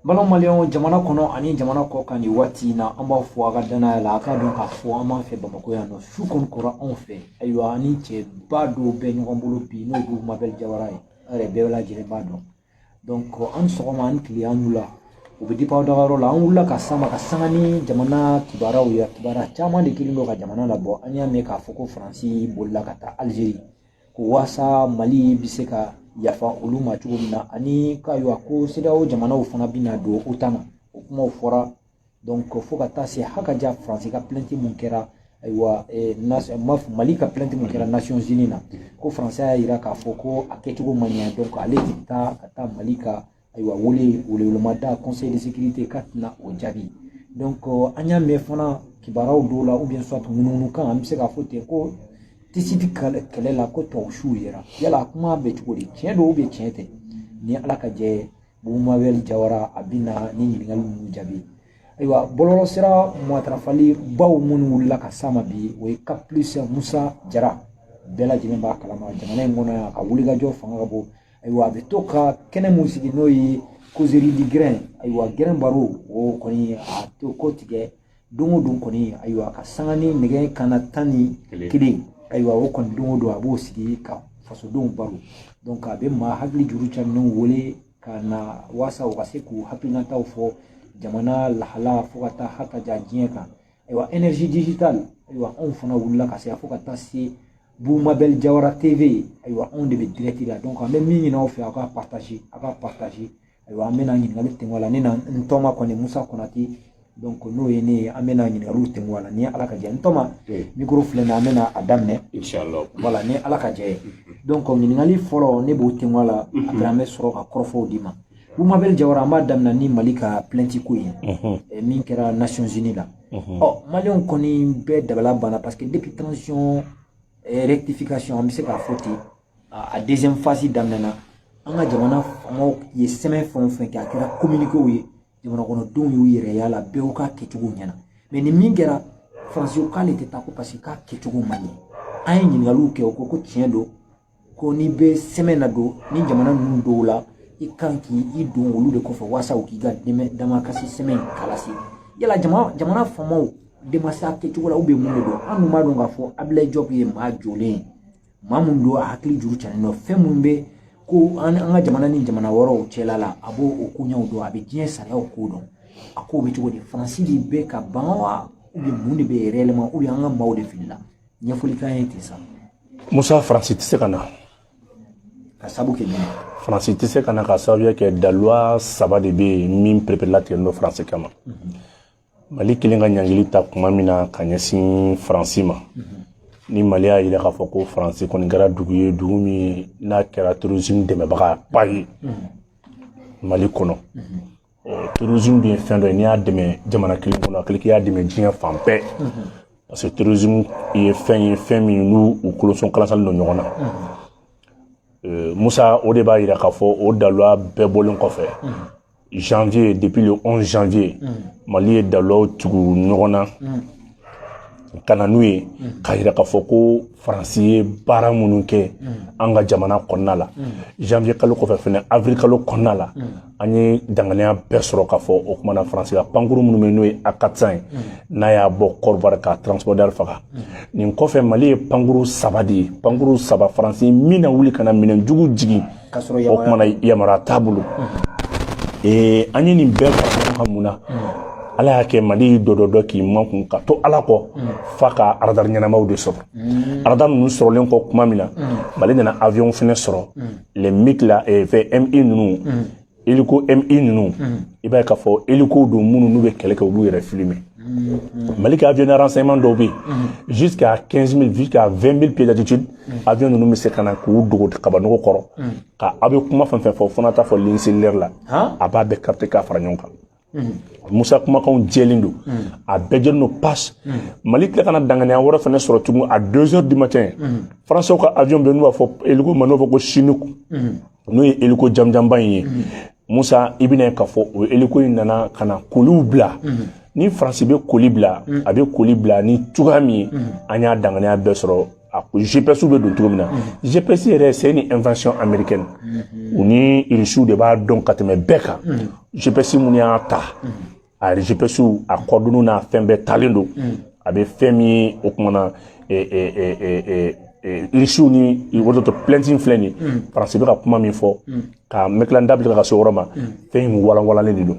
Balon Malion, Jamana Kono, Ani Jamana Kokani, Watina, Amba Fuaga Dana, la Cadon à Fuama fait Bamakoyano, Soukon Kora on fait, Ayuani, Bado, Ben Rambolo Pino, Mabel Javarai, Rebella Jerebado. Donc, en ce moment, client nous là. Au petit pas d'or, là, on l'a Kassama Kassani, Jamana, Kibara ou Yakibara, Chaman de Kilino, Jamana Labo, Anya Meka Foko, Franci, Bolakata, Algérie, Kouassa, Mali, Biseka. Yafa olu ma cogo min na ani ka yo ko CEDEAO jamanaw fana bina do o tama o kuma fɔra donc fo ka taa se hakaja France ka plainte mun kɛra aywa Mali ka plainte mun kɛra Nations Unies na ko France ya yira k'a fɔ ko a kɛcogo man ɲɛ donc ale ti taa ka taa Mali ka aywa welewelema Conseil de sécurité ka tɛna o jaabi donc an y'a mɛn fana kibaraw dɔw la ou bien soit mununu kan an bɛ se k'a fɔ ten ko tisiti kɛlɛ la ko tɔgɔsiw yɛrɛ yala kuma bɛ cogo di tiɲɛ don ou bien tiɲɛ tɛ ni ala ka jɛ Bumabel Jawara a bɛna ni ɲininkali ninnu jaabi ayiwa bɔlɔlɔ sira matarafali baw minnu wulila ka s'a ma bi o ye Caplice Musa Jara bɛɛ lajɛlen b'a kalama jamana in kɔnɔ yan a ka wulikajɔ fanga ka bon ayiwa a bɛ to ka kɛnɛ mun sigi n'o ye causerie du grain ayiwa grain baro o kɔni a to ko tigɛ don o don kɔni ayiwa ka sanga ni nɛgɛ kana 11 ayiwa o kɔni don o don a b'o sigi ka fasodenw baro donc a bɛ maa hakili juru caminɛw wele ka na waasa o ka se k'u hakilinataw fɔ jamana lahala fo ka taa hakaja diɲɛ kan ayiwa énergie digitale ayiwa anw fana wulila ka se fo ka taa se Bumabel Jawara TV ayiwa anw de bɛ direct la donc an bɛ min ɲini aw fɛ a ka partager ayiwa an bɛna ɲininkali tɛŋɔ la ne na n tɔma kɔni Musa Konate donc n'o ye ne an bɛna ɲininkaliw tɛŋɔ la ni ala ka jɛ n tɔma micro filɛ na an bɛna a daminɛ inchallah voilà ni ala ka jɛ donc ɲininkali fɔlɔ ne b'o tɛŋɔ la après an bɛ sɔrɔ ka kɔrɔfɔw di ma Bumabel Jawara an b'a daminɛ ni Mali ka plainte ko ye min kɛra Nations Unies la maliyɛnw kɔni bɛɛ dabala banna parce que depuis transition rectification an bɛ se k'a fɔ ten a deuxième phase daminɛna an ka jamana famaw ye sɛbɛn fɛn o fɛn kɛ a kɛra communiquéw ye jamana kɔnɔdenw y'u yɛrɛ y'a la bɛɛ ka kɛcogo ɲɛna mais ni min kɛra faransiw k'ale tɛ taa ko parce que k'a kɛcogo man ɲɛ an ye ɲininkaliw kɛ o ko tiɲɛ don ko n'i bɛ sɛbɛn na don ni jamana ninnu dɔw la i kan k'i don olu de kɔfɛ waasa u k'i ka damakasi sɛbɛn kalasi yala jamana famaw demasa kɛcogo la u bɛ mun de don an dun b'a dɔn k'a fɔ Abdoulaye Diop ye maa jɔlen ye maa mun don a hakili juru canen don fɛn mun bɛ ko an ka jamana ni jamana wɛrɛw cɛla la a b'o o koɲɛw dɔn a bɛ diɲɛ sariyaw ko dɔn a ko bɛ cogo di Faransi de bɛ ka ban wa ou bien mun de bɛ réellement ou bien an ka maaw de filila ɲɛfɔli kan ye ten sa Musa Faransi tɛ se ka na ka sabu kɛ ɲɛna Faransi tɛ se ka na ka sababuya kɛ dalwa saba de bɛ yen min pereperelatigɛ n'o Faransi kama Mali kelen ka ɲangili ta kuma min na ka ɲɛsin Faransi ma ni Mali y'a yira k'a fɔ ko Faransi kɔni kɛra dugu ye dugu min n'a kɛra terrorisme dɛmɛbaga ba ye Mali kɔnɔ terrorisme dun ye fɛn dɔ ye n'i y'a dɛmɛ jamana kelen kɔnɔ a kelen k'i y'a dɛmɛ diɲɛ fan bɛɛ parce que terrorisme ye fɛn min n'u u kolosɔn kalansalen don ɲɔgɔn na Musa o de b'a yira k'a fɔ o dalwa bɛɛ bɔlen kɔfɛ janvier depuis le 11 janvier Mali ye dalwaw tugu ɲɔgɔn na ka na n'u ye k'a yira k'a fɔ ko Faransi ye baara minnu kɛ an ka jamana kɔnɔna la janvier kalo kɔfɛ fɛnɛ avril kalo kɔnɔna la an ye danganiya bɛɛ sɔrɔ k'a fɔ o kumana Faransi ka pankuru minnu bɛ n'o ye A400 ye n'a y'a bɔ Côte-d'Ivoire ka transporteur faga nin kɔfɛ Mali ye pankuru saba de ye pankuru saba Faransi min na wuli ka na minɛnjugu jigin o kumana yamaruya t'a bolo an ye nin bɛɛ fara ɲɔgɔn kan mun na Ala y'a kɛ Mali dɔ k'i makun ka to Ala kɔ f'a ka radar ɲɛnamaw de sɔrɔ radar ninnu sɔrɔlen kɔ kuma min na Mali nana avion fɛnɛ sɔrɔ les MiG la MI ninnu hélico MI ninnu i b'a ye k'a fɔ hélico don minnu n'u bɛ kɛlɛ kɛ olu yɛrɛ filmer Mali ka avion de renseignement dɔw bɛ yen jusqu'à 15 000 jusqu'à 20 000 pieds d'altitude avion ninnu bɛ se ka na k'u dogo kabanɔgɔ kɔrɔ ka aw bɛ kuma fɛn fɛn fɔ fo n'a taa fɔ ligne cellulaire la a b'a bɛɛ capter k'a fara ɲɔgɔn kan Musa kumakanw jɛlen don a bɛɛ jɛlen don passe Mali tila kana danganiya wɛrɛ fɛnɛ sɔrɔ tugun à 2h du matin Français ka avion bɛ n'u b'a fɔ hélico ma n'o fɔ ko Chinook n'o ye hélico jamjanba in ye Musa i bɛna ye k'a fɔ o hélico in nana ka na koliw bila ni Faransi bɛ koli bila a bɛ koli bila ni cogoya min ye an y'a danganiya bɛɛ sɔrɔ GPS bɛ don cogo min na GPS yɛrɛ c'est une invention américaine u ni irisiw de b'a dɔn ka tɛmɛ bɛɛ kan GPS mun y'a ta a GPS a kɔdunu n'a fɛn bɛɛ talen don a bɛ fɛn min ye o kumana irisiw ni wɔtɔ plainte filɛ nin faransi bɛ ka kuma min fɔ ka mɛkila da bɛ ka se yɔrɔ ma fɛn in walanwalalen de don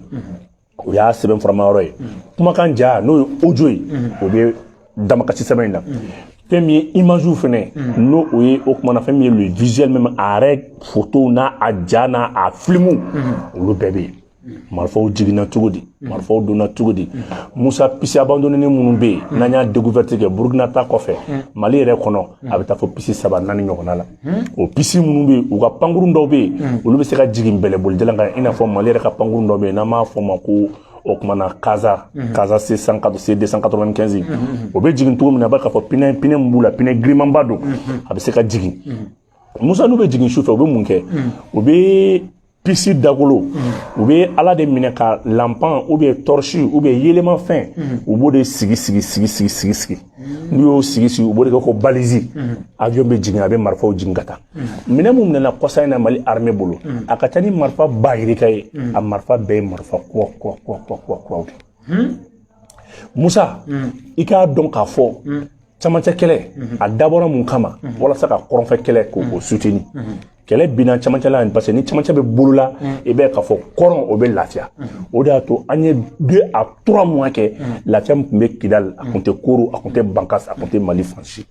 o y'a sɛbɛn furama yɔrɔ ye kumakan ja n'o ye audio ye o bɛ damakasi sɛbɛn in na fɛn min ye image fɛnɛ n'o o ye o kumana fɛn min ye le visuel même a yɛrɛ photo n'a a ja n'a a film olu bɛɛ bɛ yen marifaw jiginna cogo di marifaw donna cogo di Musa pisi abandonné minnu bɛ yen n'an y'a découverte kɛ Burkina ta kɔfɛ Mali yɛrɛ kɔnɔ a bɛ taa fɔ pisi 3 4 ɲɔgɔnna la o pisi minnu bɛ yen u ka pankurun dɔw bɛ yen olu bɛ se ka jigin bɛlɛbolijalan kan i n'a fɔ Mali yɛrɛ ka pankurun dɔw bɛ yen n'an b'a fɔ o ma ko o kumana Casa C295 o bɛ jigin cogo min na a b'a k'a fɔ pinɛ min b'u la pinɛ girimanba don a bɛ se ka jigin Musa n'u bɛ jigin sufɛ u bɛ mun kɛ u bɛ pisi dagolo u bɛ ala de minɛ ka lampan ou bien torche ou bien yélemafɛn u b'o de sigi n'u y'o sigi u b'o de kɛ ko balisi avion bɛ jigin a bɛ marifaw jigin ka taa minɛ mun minɛna kɔsa in na Mali armée bolo a ka ca ni marifa bayirika ye a marifa bɛɛ ye marifa kuraw Musa i k'a dɔn k'a fɔ camancɛ kɛlɛ a dabɔra mun kama walasa ka kɔrɔnfɛ kɛlɛ k'o soutenir kɛlɛ binna camancɛ la parce que ni camancɛ bɛ bolola i bɛ k'a fɔ kɔrɔn o bɛ lafiya o de y'a to an ye 2 à 3 mois kɛ lafiya min tun bɛ Kidal a tun tɛ Koro a tun tɛ Bankas a tun tɛ Mali fan si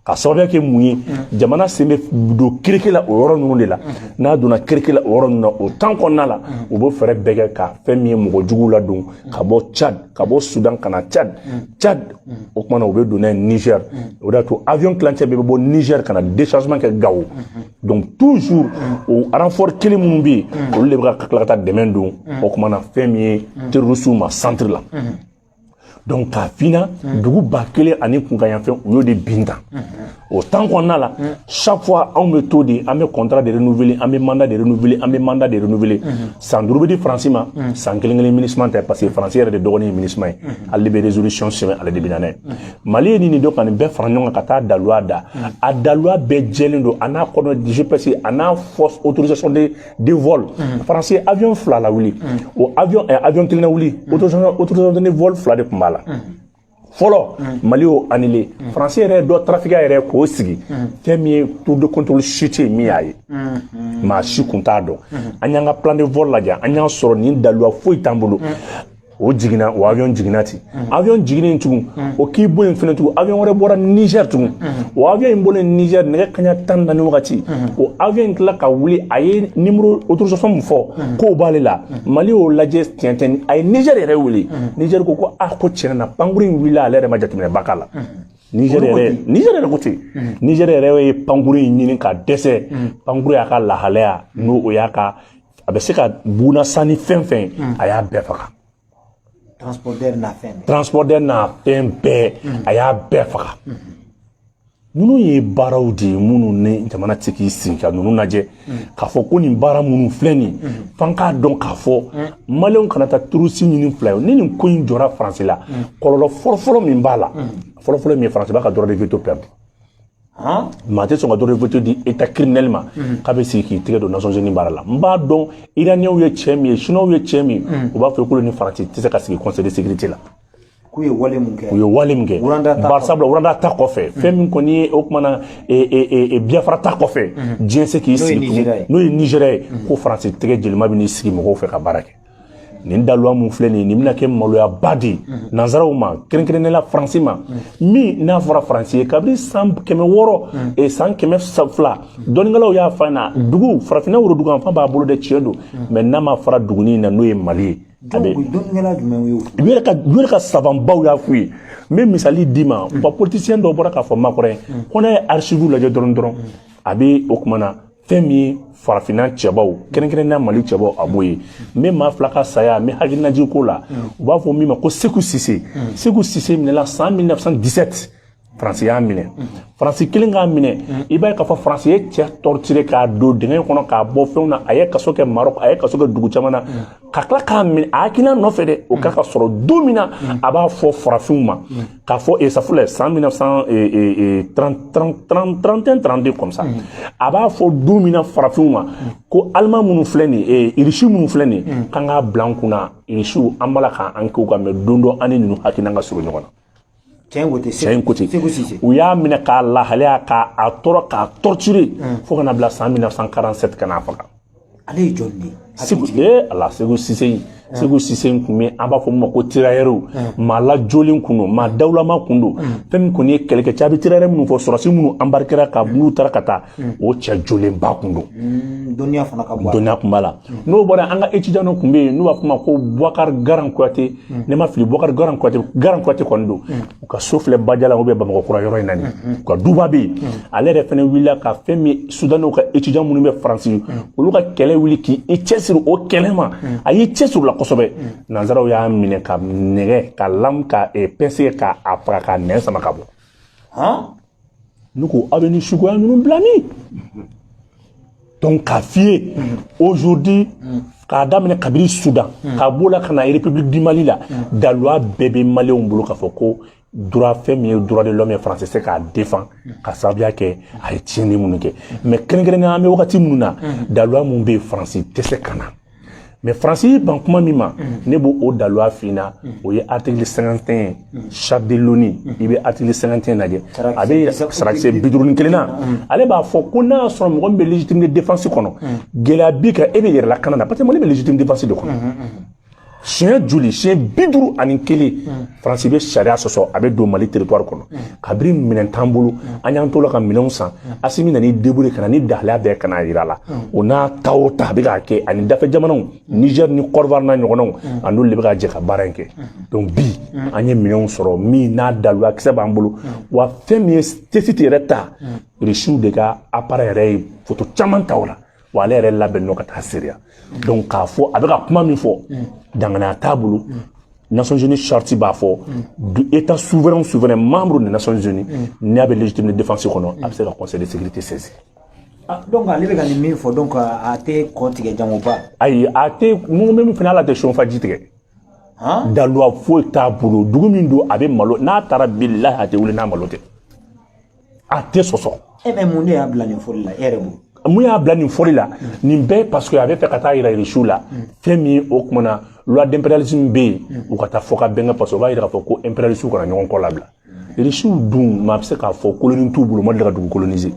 ka sababuya kɛ mun ye jamana sen bɛ don kirike la o yɔrɔ ninnu de la n'a donna kirike la o yɔrɔ ninnu na o temps kɔnɔna la u bɛ fɛɛrɛ bɛɛ kɛ ka fɛn min ye mɔgɔ juguw ladon ka bɔ Tchad ka bɔ Soudan ka na Tchad o kumana u bɛ don n'a ye Niger o de y'a to avion kilancɛ bɛɛ bɛ bɔ Niger ka na déchargement kɛ Gao donc toujours o renfort kelen minnu bɛ yen olu de bɛ ka tila ka taa dɛmɛ don o kumana fɛn min ye terroristes ma centre la donc k'a fina dugu 1000 ani kunkanyanfɛn u y'o de bin tan o temps kɔnɔna la chaque fois anw bɛ to de an bɛ contrat de renouveler an bɛ mandat de renouveler san 5 bɛ di Faransi ma san 1 MINUSMA tɛ parce que Faransi yɛrɛ de dɔgɔnin ye MINUSMA ye ale de bɛ résolution sɛbɛn ale de bɛ na n'a ye Mali ye nin dɔ ka nin bɛɛ fara ɲɔgɔn kan ka taa daluya da a daluya bɛɛ jɛlen don a n'a kɔnɔ GPS a n'a force autorisation de vol Faransi ye avion 2 la wuli o avion 1 na wuli autorisation de vol 2 de tun b'a la fɔlɔ Mali y'o annulé Faransi yɛrɛ dɔ trafiquant yɛrɛ k'o sigi fɛn min ye tour de contrôle chute min y'a ye maa si kun t'a dɔn an y'an ka plan de vol lajɛ an y'a sɔrɔ nin daluya foyi t'an bolo o jiginna o avion jiginna ten avion jiginnen tugun o k'i bɔ yen fɛnɛ tugun avion wɛrɛ bɔra Niger tugun o avion in bɔlen Niger nɛgɛ kaɲa 14 wagati o avion in tila ka wuli a ye numéro autorisation min fɔ k'o b'ale la Mali y'o lajɛ tiɲɛ a ye Niger yɛrɛ wele Niger ko ko ko tiɲɛ na pankuru in wulila ale yɛrɛ ma jateminɛba k'a la Niger yɛrɛ ko ten Niger yɛrɛ ye pankuru in ɲini ka dɛsɛ pankuru y'a ka lahalaya n'o o y'a ka a bɛ se ka buna sanni fɛn fɛn a y'a bɛɛ faga transporteur n'a fɛn bɛɛ a y'a bɛɛ faga ninnu ye baaraw de ye minnu ni jamana tɛ k'i sigi ka ninnu lajɛ k'a fɔ ko nin baara minnu filɛ nin f'an k'a dɔn k'a fɔ maliyɛnw kana taa turusi ɲini fila ye ni nin ko in jɔra Faransi la kɔlɔlɔ fɔlɔfɔlɔ min b'a la fɔlɔfɔlɔ min ye Faransi b'a ka droit de veto perdre maa tɛ sɔn ka droit de veto di état criminel ma k'a bɛ sigi k'i tɛgɛ don Nations Unies baara la n b'a dɔn Iraniyɛnw ye cɛ min ye Chinois ye cɛ min u b'a fɔ k'olu ni Faransi tɛ se ka sigi Conseil de sécurité la k'u ye wale min kɛ barisabula Uranda ta kɔfɛ fɛn min kɔni ye o kumana Biafra ta kɔfɛ diɲɛ se k'i sigi n'o ye Nigérien ye ko Faransi tɛgɛ jelima bɛ n'i sigi mɔgɔw fɛ ka baara kɛ nin daluya mun filɛ nin ye nin bɛna kɛ maloyaba de ye nanzaraw ma kɛrɛnkɛrɛnnenya Faransi ma min n'a fɔra Faransi ye kabini san 600 san 200 dɔnnikɛlaw y'a fɔ an na dugu farafinna woro dugu an b'a bolo de tiɲɛ don mais n'a ma fara dugunin na n'o ye Mali ye u yɛrɛ ka savanbaw y'a f'u ye n bɛ misali d'i ma u ka politicien dɔw bɔra k'a fɔ Makɔrɛ ko n'a ye archive lajɛ dɔrɔn a bɛ o kumana fɛn min ye farafinna cɛbaw kɛrɛnkɛrɛnnenya Mali cɛbaw a b'o ye n bɛ maa fila ka saya n bɛ hakilinaji ko la u b'a fɔ min ma ko Seku Sise minɛla san 1917 Faransi y'a minɛ Faransi kelen k'a minɛ i b'a ye k'a fɔ Faransi ye cɛ torturé k'a don dingɛ kɔnɔ k'a bɔ fɛnw na a ye kaso kɛ Maroc a ye kaso kɛ dugu caman na ka tila k'a minɛ a hakilina nɔfɛ dɛ o ka sɔrɔ don min na a b'a fɔ farafinw ma k'a fɔ ça filɛ san 1931 32 comme ça a b'a fɔ don min na farafinw ma ko Allemand minnu filɛ nin ye Irisi minnu filɛ nin ye k'an k'a bila an kunna Irisiw an b'a la k'an kɛw kan mais don dɔ an ni ninnu hakilina ka surun ɲɔgɔn na. Tiɲɛ côté u y'a minɛ k'a lahalaya k'a tɔɔrɔ k'a torturer fo kana bila san 1947 ka n'a faga. Ale ye jɔn de ye? Segu Sise Segu Sise kun bɛ an b'a fɔ min ma ko tirailleurs maa lajolen kun don maa dawulama kun don fɛn min kɔni ye kɛlɛkɛcɛ a bɛ tirailleurs minnu fɔ sɔrɔsi minnu embarquera ka n'u taara ka taa o cɛ jolenba kun don. Dɔnniya fana ka bon. Dɔnniya kun b'a la n'o bɔra an ka étudiants kun bɛ yen n'u b'a fɔ ma ko Boubacar Garan Kuyate ne ma fili Boubacar Garan Kuyate kɔni don u ka so filɛ Badiala ou bien Bamakɔ kura yɔrɔ in na nin u ka duba bɛ yen ale yɛrɛ fana wulila ka fɛn min Soudanais ka étudiants minnu bɛ Faransi olu ka kɛlɛ wuli k'i cɛsiri o kɛlɛ ma a y'i cɛsiri la kosɛbɛ nanzaraw y'a minɛ ka nɛgɛ ka lam ka pince ka a faga ka nɛn sama ka bɔ ne ko aw bɛ nin suguya ninnu bila min donc k'a f'i ye aujourd'hui k'a daminɛ kabiri Soudan k'a b'o la ka na République du Mali la daluya bɛɛ bɛ Maliyɛnw bolo k'a fɔ ko droit fɛn min ye droit de l'homme ye Faransi se k'a défend ka sababuya kɛ a ye tiɲɛni minnu kɛ mais kɛrɛnkɛrɛnnenya an bɛ wagati minnu na daluya mun bɛ yen Faransi tɛ se ka na mais Faransi ban kuma min ma ne b'o o daluya f'i ɲɛna o ye article 51 charte de l'ONU i bɛ article 51 lajɛ a bɛ sarakisɛ 51 na ale b'a fɔ ko n'a y'a sɔrɔ mɔgɔ min bɛ légitime de défense kɔnɔ gɛlɛya b'i kan e bɛ yɛrɛ lakana na parce que Mali bɛ légitime défense de kɔnɔ siɲɛ joli siɲɛ 51 Faransi bɛ sariya sɔsɔ a bɛ don Mali territoire kɔnɔ kabiri minɛn t'an bolo an y'an to la ka minɛnw san Asimi nan'i débrouiller ka na ni dahalaya bɛɛ ka na yira la o n'a ta o ta a bɛ k'a kɛ ani dafɛ jamanaw Niger ni Côte d'Ivoire n'a ɲɔgɔnnaw a n'olu de bɛ ka jɛ ka baara in kɛ donc bi an ye minɛnw sɔrɔ min n'a daluya kisɛ b'an bolo wa fɛn min ye TCT yɛrɛ ta Irisiw de ka appareil yɛrɛ ye photo caman ta o la wa ale yɛrɛ labɛnnen don ka taa Syria donc k'a fɔ a bɛ ka kuma min fɔ danganiya t'a bolo Nations Unies charte b'a fɔ état souverain membre des Nations Unies n'a bɛ légitime de défense kɔnɔ a bɛ se ka conseil de sécurité saisir. Donc ale bɛ ka nin min fɔ donc a tɛ kɔ tigɛ jangoba. Ayi a tɛ mun bɛ min fana ala tɛ sonfaji tigɛ. Daluya foyi t'a bolo dugu min don a bɛ malo n'a taara bilahi a tɛ wuli n'a malo tɛ a tɛ sɔsɔ. Mais mun de y'a bila nin fɔli la e yɛrɛ bolo? Mun y'a bila nin fɔli la nin bɛɛ parce que a bɛ fɛ ka taa yira Irisiw la fɛn min o kumana loi d'impérialisme bɛ yen u ka taa fɔ ka bɛn parce que o b'a yira k'a fɔ ko impérialistes kana ɲɔgɔn kɔ labila Irisiw dun maa bɛ se k'a fɔ colonie t'u bolo Mali ka dugu coloniser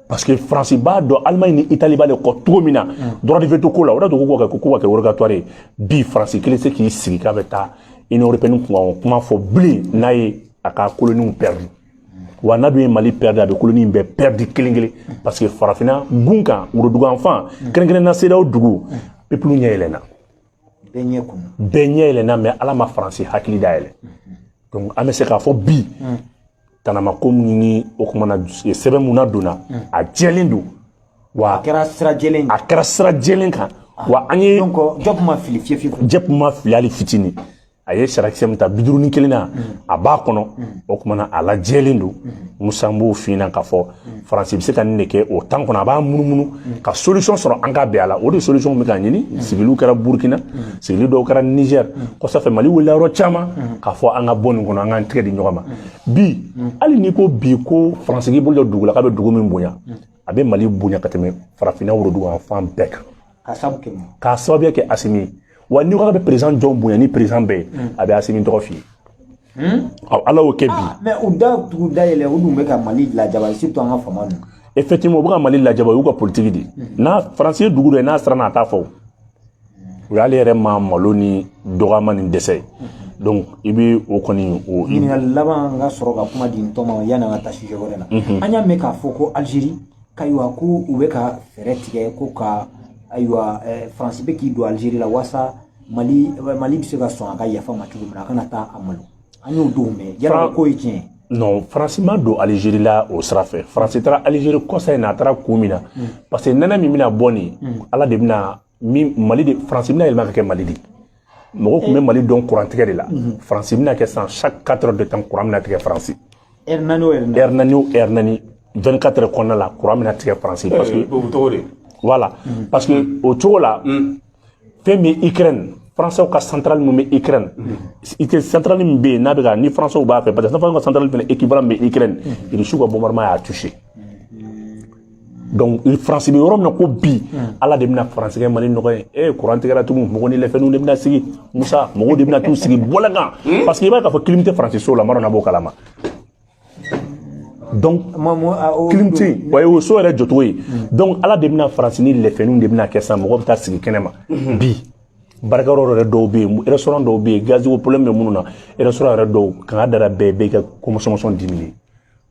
parce que Faransi b'a dɔn Allemagne ni Italie b'ale kɔ cogo min na droit de veto ko la o de ko ka kɛ rogatoire ye bi Faransi kelen se k'i sigi k'a bɛ taa Union européenne kuma fɔ bilen n'a ye a ka colonies perdu wa n'a dun ye Mali perdre a bɛ colonie bɛɛ perdre kelen parce que farafinna gun kan worodugu fan kɛrɛnkɛrɛnnenya CEDEAO dugu peuple ɲɛ yɛlɛnna bɛɛ ɲɛ yɛlɛnna mais Ala ma Faransi hakili dayɛlɛ donc an bɛ se k'a fɔ bi tanama ko min ni o kumana sɛbɛn mun na donna a jɛlen don wa a kɛra sira jɛlen kan wa an ye donc Jɔp ma fili fiyewu Jɔp ma fili hali fitini a ye sarakisɛ min ta 51 na a b'a kɔnɔ o kumana a lajɛlen don Musa n b'o f'i ɲɛna k'a fɔ Faransi bɛ se ka nin de kɛ o temps kɔnɔ a b'a munumunu ka solution sɔrɔ an ka bɛn a la o de solution bɛ ka ɲini sigiliw kɛra Burkina sigili dɔw kɛra Niger kɔfɛ Mali wulila yɔrɔ caman k'a fɔ an ka bɔ nin kɔnɔ an k'an tɛgɛ di ɲɔgɔn ma bi hali n'i ko bi ko Faransi k'i bolo jɔ dugu la k'a bɛ dugu min bonya a bɛ Mali bonya ka tɛmɛ farafinna worodugu yan fan bɛɛ kan k'a sababuya kɛ Asimi wa ni ko ka bɛ président jɔn bonya ni président bɛɛ a bɛ Asimi tɔgɔ f'i ye Ala y'o kɛ bi mais u da tugu da yɛlɛ u dun bɛ ka Mali lajaba surtout an ka fama ninnu effectivement u bɛ ka Mali lajaba u y'u ka politique de n'a Faransi ye dugu dɔ ye n'a siranna a t'a fɔ o y'ale yɛrɛ ma malo ni dɔgɔyama ni dɛsɛ ye donc i bɛ o kɔni o ɲininkali laban ka sɔrɔ ka kuma di n tɔ ma yanni an ka taa sujet wɛrɛ la an y'a mɛn k'a fɔ ko Algérie k'ayiwa ko u bɛ ka fɛɛrɛ tigɛ ko ka ayiwa Faransi bɛ k'i don Algérie la walasa Mali bɛ se ka sɔn a ka yafa ma cogo min na a kana taa a malo an y'o don mɛn yala ko ye tiɲɛ non Faransi ma don Algérie la o sira fɛ Faransi taara Algérie kɔsa in na a taara kun min na parce que nɛnɛ min bɛna bɔ nin Ala de bɛna Mali de Faransi bɛna yɛlɛma ka kɛ Mali de mɔgɔw tun bɛ Mali dɔn courant tigɛ de la Faransi bɛna kɛ san chaque 4 heures de temps courant bɛna tigɛ Faransi Hernani 24 heures kɔnɔna la courant bɛna tigɛ France parce que voilà parce que o cogo la fɛn min Ukraine français ka centrale min bɛ Ukraine centrale min bɛ yen n'a bɛ ka ni français b'a fɛ parce que français ka centrale fɛnɛ équivalent bɛ Ukraine Russie ka bombardement y'a touché donc France bɛ yɔrɔ min na ko bi ala de bɛna France kɛ Mali nɔgɔ ye courant tigɛra tugun mɔgɔ ni lɛfɛnw de bɛna sigi Musa mɔgɔw de bɛna t'u sigi bɔlɛ kan parce que i b'a ye k'a fɔ clim tɛ France so la Maroc na b'o kalama donc clim tɛ wa o so yɛrɛ jɔcogo ye donc ala de bɛna France ni lɛfɛnw de bɛna kɛ sisan mɔgɔw bɛ taa sigi kɛnɛ ma bi barikayɔrɔ yɛrɛ dɔw bɛ yen restaurant dɔw bɛ yen gaz ko problème bɛ minnu na restaurant yɛrɛ dɔw kan ka dara bɛɛ bɛ ka consommation diminuer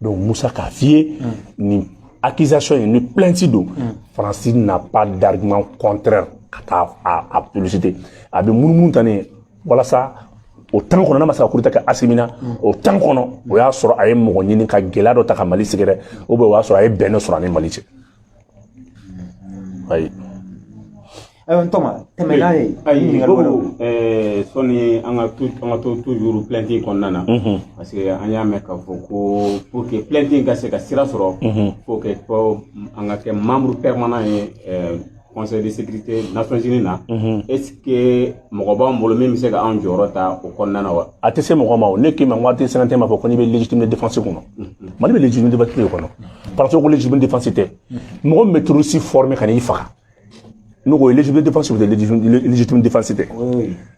donc Musa k'a f'i ye ni accusation ni plainte don France n'a pas d'argument contraire ka taa a publicité a bɛ munumunu tan ne walasa o temps kɔnɔ n'a ma se ka coup d'état kɛ Asimina o temps kɔnɔ o y'a sɔrɔ a ye mɔgɔ ɲini ka gɛlɛya dɔ ta ka Mali sɛgɛrɛ ou bien o y'a sɔrɔ a ye bɛn dɔ sɔrɔ a ni Mali cɛ ayi Thomas tɛmɛna ye sɔni an ka to toujours plainte kɔnɔna na parce que an y'a mɛn k'a fɔ ko pour que plainte ka se ka sira sɔrɔ faut que an ka kɛ membre permanent ye Conseil de sécurité Nations Unies na est-ce que mɔgɔ b'an bolo min bɛ se ka an jɔyɔrɔ ta o kɔnɔna na wa a tɛ se mɔgɔ ma o ne k'i ma waati sɛnɛtɛ m'a fɔ ko n'i bɛ légitime de défense kɔnɔ Mali bɛ légitime de défense kɔnɔ parce que ko légitime de défense tɛ mɔgɔ min bɛ terroriste former ka n'i faga nous avons légitime défense ou légitime défense.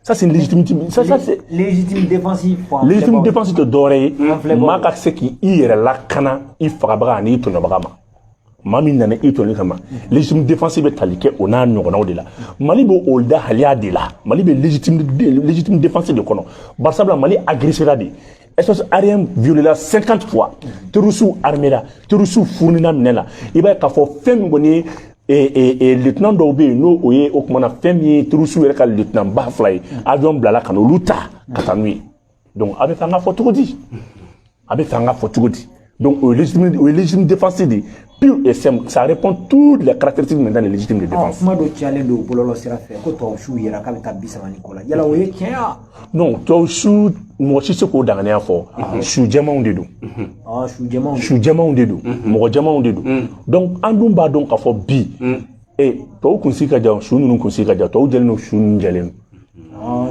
Ça c'est une légitimité. Ça c'est légitime défensive. Légitime défense de doré. Maka se qui ire la kana il fera ni to nabagama. Mami nana ito ni kama. Légitime défensive talike ona nyogona odela. Mali bo olda halia de la. Mali be légitime défense de kono. Barsabla Mali agressera de. SOS aérien violé la 50 fois. Terroristes armés là, terroristes fournina minela. Iba ka fo fem boni et lieutenant dɔw bɛ yen n'o o ye o kumana fɛn min ye terroriste yɛrɛ ka lieutenant ba fila ye avion bilala ka n'olu ta ka taa n'u ye donc a bɛ fɛ an ka fɔ cogo di a bɛ fɛ an ka fɔ cogo di donc o ye légitime défense de pure et simple ça répond toutes les caractéristiques maintenant de légitime de défense. kuma dɔ cayalen don bɔlɔlɔ sira fɛ ko tubabusiw yɛrɛ k'a bɛ taa 30 ni kɔ la yala o ye tiɲɛ ya. non tubabusiw mɔgɔ si se k'o danganiya fɔ su jɛmanw de don. su jɛmanw de don mɔgɔ jɛmanw de don donc an dun b'a dɔn k'a fɔ bi tɔw kunsigi ka jan su ninnu kunsigi ka jan tɔw jɛlen don su ninnu jɛlen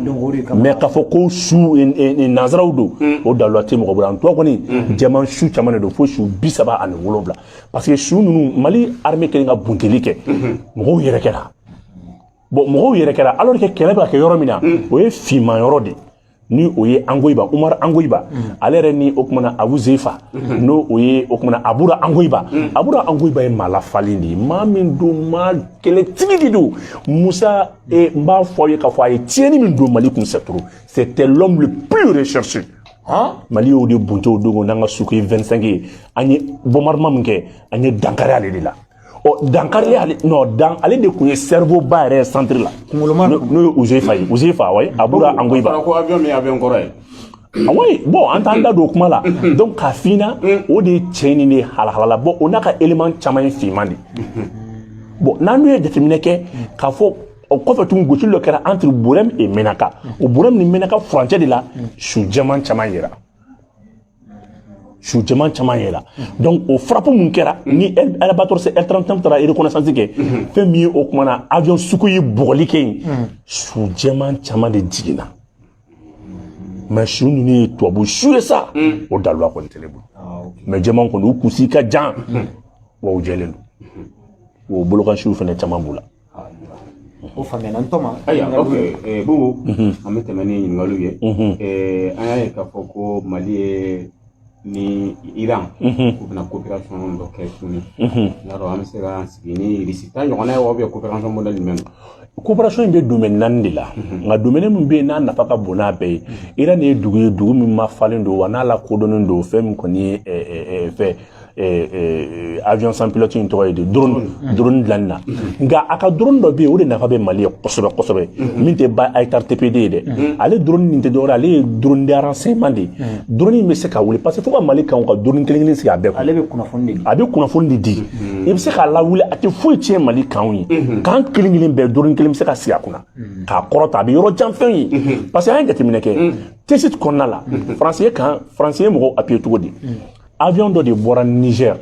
don mais k'a fɔ ko su nanzaraw don o dalila tɛ mɔgɔ bolo an tɔgɔ kɔni jɛman su caman de don fo su 37 parce que su ninnu Mali armée kɛlen ka bunteli kɛ mɔgɔw yɛrɛ kɛra bon mɔgɔw yɛrɛ kɛra alors que kɛlɛ bɛ ka kɛ yɔrɔ min na o ye finman yɔrɔ de ni o ye Angoiba Umar Angoiba ale yɛrɛ ni o kumana Abu Zeifa n'o o ye o kumana Abura Angoiba ye maa lafalen de ye maa min don maa kɛlɛtigi de don Musa n b'a fɔ aw ye k'a fɔ a ye tiɲɛni min don Mali kun c'est trop c'était l'homme le plus recherché Mali y'o de bunte o don n'an ka Sukhoi 25 ye an ye bombardement min kɛ an ye dankari ale de la dankari ale ale de kun ye cerveau ba yɛrɛ centre la n'o ye Uzeifa ouais Abura Angoiba ko avion min avion kɔrɔ ye oui bon an t'an da don kuma la donc k'a fina o de ye cɛnni de halahala bon o n'a ka élément caman ye finman de bon n'an ye jateminɛ kɛ k'a fɔ o kɔfɛ tun gosili dɔ kɛra entre Borem et Menaka o Borem ni Menaka furancɛ de la su jɛman caman yera su jɛman caman yera donc o frappe mun kɛra ni Albatros L-35 taara reconnaissance kɛ fɛn min ye o kumana avion Sukhoi bugɔli kɛ yen su jɛman caman de jiginna mais su ninnu ye tubabu su ye sa o daluya kɔni tɛ ne bolo mais jɛman kɔni u kunsigi ka jan wa u jɛlen don o bolokansiw fɛnɛ caman b'u la o faamuyana n tɔma ayiwa ok Bobo an bɛ tɛmɛ ni ɲininkaliw ye an y'a ye k'a fɔ ko Mali ye ni Iran k'u bɛna coopération dɔ kɛ tuguni n'a dɔn an bɛ se ka sigi ni Russie ta ɲɔgɔnna ye wa ou bien coopération modèle jumɛn don coopération in bɛ domaine 4 de la nka domaine min bɛ yen n'a nafa ka bon n'a bɛɛ ye Iran ye dugu min ma falen don wa n'a lakodɔnnen don fɛn min kɔni ye avion sans pilote in tɔgɔ ye de drone dilanni na nka a ka drone dɔ bɛ yen o de nafa bɛ Mali ye kosɛbɛ kosɛbɛ min tɛ ba hectare TPD ye dɛ ale drone nin tɛ dɔwɛrɛ ale ye drone de renseignement de drone in bɛ se ka wuli parce que fo ka Mali kan ka drone kelen kelen sigi a bɛɛ kun ale bɛ kunnafoni de di a bɛ kunnafoni de di i bɛ se k'a lawuli a tɛ foyi tiɲɛ Mali kanw ye kan kelen kelen bɛɛ drone kelen bɛ se ka sigi a kunna k'a kɔrɔta a bɛ yɔrɔ jan fɛn ye parce que an ye jateminɛ kɛ test kɔnɔna la faransi ye mɔgɔw appuyer cogo di avion dɔ de bɔra Niger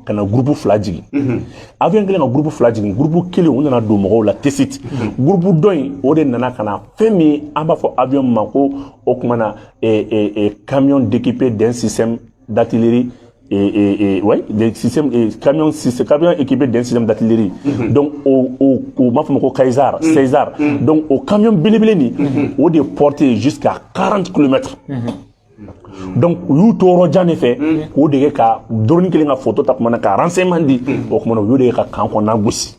ka na groupe fila jigin avion kelen ka groupe fila jigin groupe kelen u nana don mɔgɔw la test groupe dɔ in o de nana ka na fɛn min an b'a fɔ avion ma ko o tuma na camion d'équipé d'un système d'artillerie ouais, des systèmes camions équipés d'un système d'artillerie. Donc au m'a fait César. Donc au camion belebeleni au de porter jusqu'à 40 km. Donc yu toro jane fait o de ka drone kelen ka photo ta kuma na ka renseignement di o kuma no yu de ka kan ko na gusi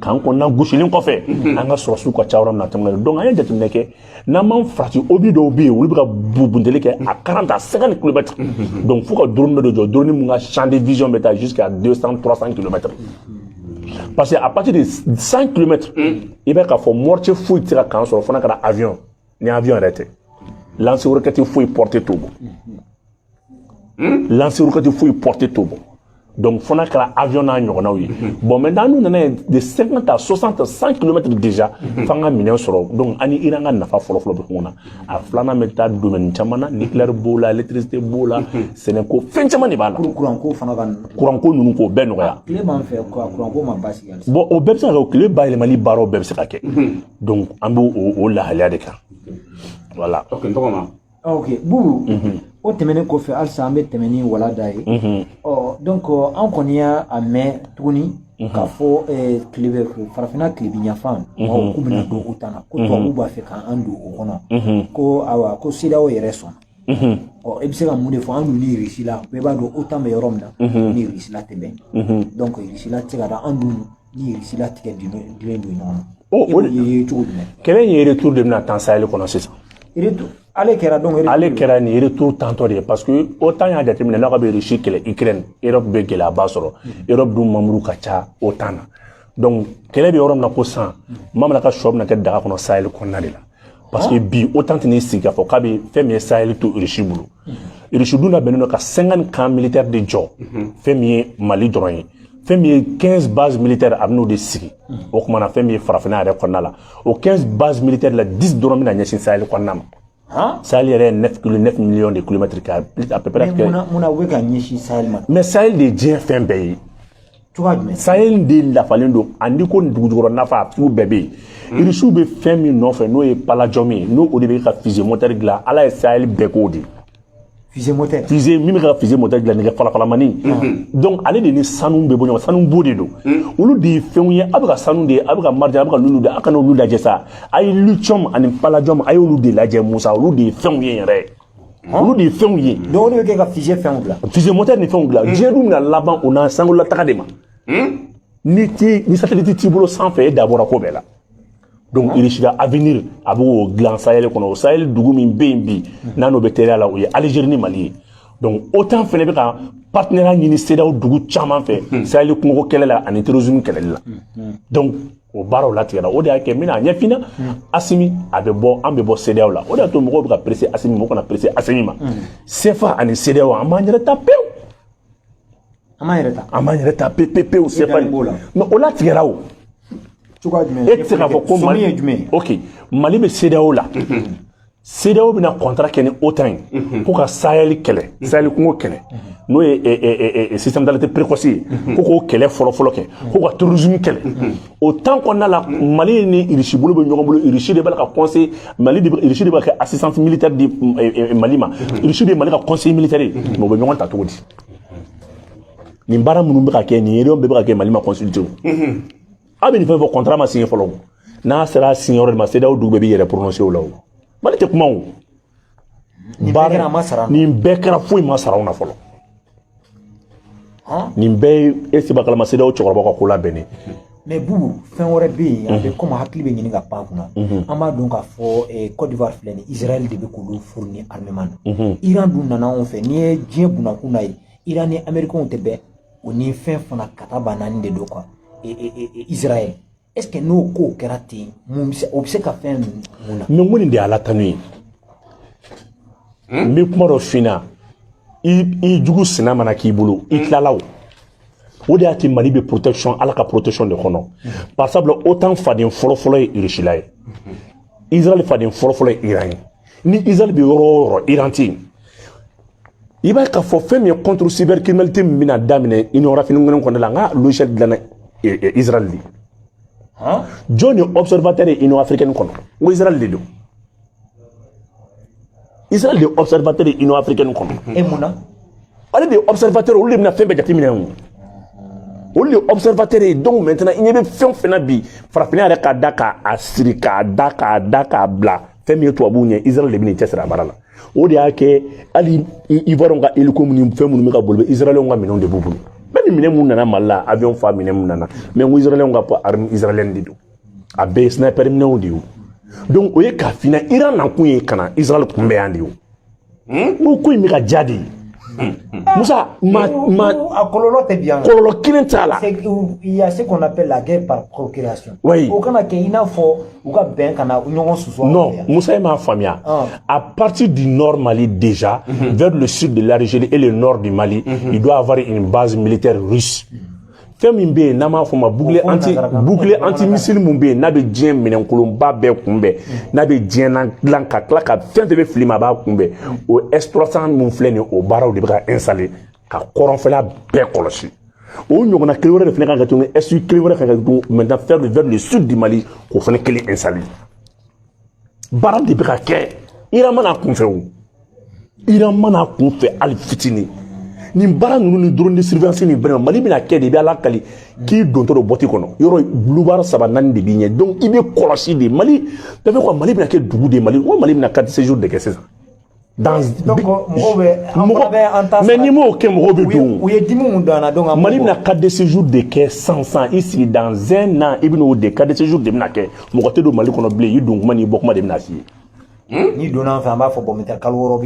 kan ko na gusi lin ko fe an ga soro su ko chawra na tamna donc an jatu neke na man frati obi do bi o bi ka bubundele ke à 40 à 50 km. Donc faut que drone de jo drone mu ga champ de vision beta jusqu'à 200 300 km. Parce que à partir de 5 km il va ka fo mortier fou tira kan soro fona ka avion ni avion arrêté lancer roquette faut porter tout lancer roquette faut porter tout donc fona kala avion na nyogona wi bon maintenant nous on est de 50 à 60 100 km déjà fanga minen soro donc ani iranga nafa folo folo be kuna a flana meta domaine chamana nucléaire bola électricité bola seneko fen chamani bala courant ko fana kan courant ko nunu ko ben noya clé ban fait quoi courant ko ma basi yalla bon o bebsa ko clé bayle mali baro bebsa ka ke donc ambo o la halia de ka voilà ok ndoma ok Boubou o tɛmɛnen kɔfɛ halisa an bɛ tɛmɛ ni walada ye donc an kɔni y'a mɛn tuguni k'a fɔ farafinna tilebinyanfan mɔgɔw k'u bɛna don o tan na ko tubabuw b'a fɛ k'an don o kɔnɔ ko awa ko CEDEAO yɛrɛ sɔnna i bɛ se ka mun de fɔ an dun ni Russie la bɛɛ b'a dɔn o tan bɛ yɔrɔ min na ni Russie la tɛ bɛn donc Russie la tɛ se ka da an dun ni Russie la tigɛ dilen don ɲɔgɔn na e ye cogo jumɛn kɛlɛ in ye retour de bɛna tan Sahel kɔnɔ sisan ale kɛra donc ale kɛra ni retour tantôt de parce que autant y'a jateminɛ n'a ka bɛ Russie kɛlɛ Ukraine Europe bɛ gɛlɛyaba sɔrɔ Europe dun membre ka ca autant na donc kɛlɛ bɛ yɔrɔ min na ko san maa min ka sɔ bɛna kɛ daga kɔnɔ Sahel kɔnɔna de la parce que bi autant tɛ n'i sigi k'a fɔ k'a bɛ fɛn min ye Sahel to Russie bolo Russie dun labɛnnen don ka 50 camps militaires de jɔ fɛn min ye Mali dɔrɔn ye fɛn min ye 15 bases militaires a bɛn'o de sigi o kuma na fɛn min ye farafinna yɛrɛ kɔnɔna la o 15 bases militaires la 10 dɔrɔn bɛna ɲɛsin Sahel kɔnɔna ma Sahel est 9 millions de kilomètres carrés à peu près. Mais Sahel de Dieu fait un pays. Sahel de la Falendo, Andiko Ndougouro Nafa, tout bébé. Il sous be fait mi non fait, nous et Palajomi, nous au début ka fusée moteur gla, ala Sahel bekodi. Fusée moteur. Fusée, même ka fusée moteur gla, n'est pas la mani. Donc, allez de Sanum Bebono, Sanum Bodido. Ulu di Fenye, Abra Sanum de Abra Marja, Abra Lulu de Akano Lula Jessa. Aïe Luchom, and Palajom, Aïe Lulu de la Jemusa, Ulu de Fenye. Ulu de Fenye. Donc, on veut que fusée Fengla. Fusée moteur ni Fengla. Jérum na Laban, on a Sangola Takadema. Ni satellite Tibolo sans faire d'abord à Kobela. Donc il est à venir à vous glan Sahel kono Sahel dugumi bembi nano betela la ouye Algérie ni Mali donc autant fene be ka partenaire ni CEDEAO dugu chama fait Sahel ko kelela ani terrorisme kelela donc o baro la tira o de ake mina nya fina Assimi abe bo ambe bo CEDEAO la o de to mo ka presser Assimi mo ko na presser Assimi ma CFA ani CEDEAO amanyere tapé amanyere tapé pepe o CFA mais o la tira o ok Mali be CEDEAO la CEDEAO bina contrat kene autant pour ka Sahel kele Sahel Congo kele no e système d'alerte précoce pour ko kele folo ke pour ka tourisme kele autant qu'on a la Mali ni Russie bolo be nyogom bolo Russie de bala ka conseil Mali de Russie de bala ka assistance militaire de Mali ma Russie de Mali ka conseil militaire mo be nyogom ta to di ni mbara munu be ka ke ni yero be ka ke Mali ma consulter Abi ni fait vos contrats ma signé follow. Na sera signé ma CEDEAO du bébé yere prononcer là. Mali te kuma o. Ni bekara foi ma sara una follow. Ni be esi bakala ma CEDEAO chokoro bako kula bene. Mais Boubou, fin wore be avec comme hakli be nyini ga pa kuna. Ama donc a fo Côte d'Ivoire fleni Israël de be ko fournir armement. Iran du nana on fait ni djien buna kuna Iran ni Américains tɛ bɛn o ni fɛn fana kata banani de do quoi Israël est-ce que n'o ko kɛra ten o bɛ se ka fɛn mun na mais mun de ala tanu ye n bɛ kuma dɔ fina i jugu sina mana k'i bolo i tilala o de y'a ti Mali bɛ protection ala ka protection de kɔnɔ par exemple autant faden fɔlɔfɔlɔ ye Rusila ye Israël faden fɔlɔfɔlɔ ye Iran ye ni Israël bɛ yɔrɔ o yɔrɔ Iran tɛ yen i b'a ye k'a fɔ fɛn min ye contre cybercriminalité min bɛna daminɛ Union européenne kɔnɔna la n ka logiciel dilanna Israël de jɔn ye observateur ye Union africaine kɔnɔ o Israël de don Israël de observateur ye Union africaine kɔnɔ e mun na ale de observateur olu de bɛna fɛn bɛɛ jateminɛ o olu de observateur ye donc maintenant i ɲɛ bɛ fɛn o fɛn na bi farafinna yɛrɛ k'a da k'a siri k'a da k'a bila fɛn min ye tubabuw ɲɛ Israël de bɛ n'i cɛsiri a baara la o de y'a kɛ hali Ivoirien ka hélico ni fɛn minnu bɛ ka boli Israëliens ka minɛnw de b'u bolo même minɛn minnu nana Mali la avion fa minɛn minnu nana mais n ko Israëliens ka arme israélienne de don a bɛɛ ye sniper minɛnw de ye donc o ye k'a fina Iran na kun ye ka na Israël kunbɛn yan de ye n'o ko in bɛ ka diya de ye Moussa a kɔlɔlɔ tɛ bien kɔlɔlɔ kelen t'a la il y a ce qu'on appelle la guerre par procuration oui o kana kɛ i n'a fɔ u ka bɛn kana ɲɔgɔn susu non Moussa m'a faamuya à partir du nord Mali déjà vers le sud de l'Algérie et le nord du Mali il doit avoir une base militaire russe fɛn min bɛ yen n'an b'a fɔ ma bouclier anti-missile mun bɛ yen n'a bɛ diɲɛ minɛnkolonba bɛɛ kunbɛn n'a bɛ diɲɛ dilan ka tila ka fɛn fɛn bɛ fili ma a b'a kunbɛn o S300 mun filɛ nin ye o baaraw de bɛ ka installer ka kɔrɔnfɛla bɛɛ kɔlɔsi o ɲɔgɔnna kelen wɛrɛ de fana kan ka tuguni SU kelen wɛrɛ kan ka tuguni maintenant faire vers le sud du Mali k'o fana kelen installer baara de bɛ ka kɛ Iran mana kunfɛ o Iran mana kunfɛ hali fitinin nin baara ninnu ni drone de surveillance ni bɛnna Mali bɛna kɛ de i bɛ ala kali k'i dontɔ don bɔti kɔnɔ yɔrɔ boulevard 3 4 de b'i ɲɛ donc i bɛ kɔlɔsi de Mali bɛɛ bɛ ko Mali bɛna kɛ dugu de Mali o Mali bɛna 4 séjours de kɛ sisan donc mɔgɔw bɛ mais ni m'o kɛ mɔgɔw bɛ don u ye dimi mun don an na donc Mali bɛna 4 séjours de kɛ sans i sigi dans un an i bɛna o de 4 séjours de bɛna kɛ mɔgɔ tɛ don Mali kɔnɔ bilen i don kuma ni bɔ kuma de bɛna f'i ye ni donna an fɛ an b'a fɔ bon mais kalo wɔɔrɔ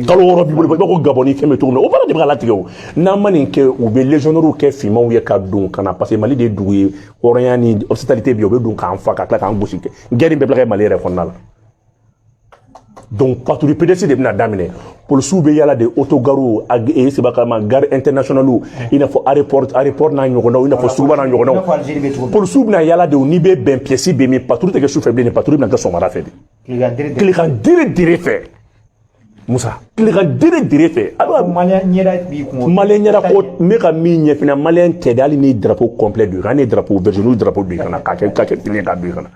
b'i bolo i b'a ko Gabon ni fɛn bɛ cogo min na o baara de bɛ ka latigɛ o n'an ma nin kɛ u bɛ légionnaires kɛ finmanw ye ka don ka na parce que Mali de ye dugu ye hɔrɔnya ni hospitalité bɛ yen u bɛ don k'an fa ka tila k'an gosi guerre in bɛɛ bɛ kɛ Mali yɛrɛ kɔnɔna la donc patrouille pédestre de bɛna daminɛ policiers bɛ yala de autogares sebakama gare internationale i n'a fɔ aéroport n'a ɲɔgɔnnaw i n'a fɔ suguba n'a ɲɔgɔnnaw policiers bɛna yala de n'i bɛ bɛn pièce bɛ min patrouille tɛ kɛ sufɛ bilen patrouille bɛna kɛ sɔgɔmada fɛ de tilegan dire fɛ Moussa tilegan dire fɛ malien ɲɛda ko n bɛ ka min ɲɛ fana malien tɛ de hali ni drapeau complet don kan ni drapeau vert n'u drapeau don kana k'a kɛ tilen ka don kana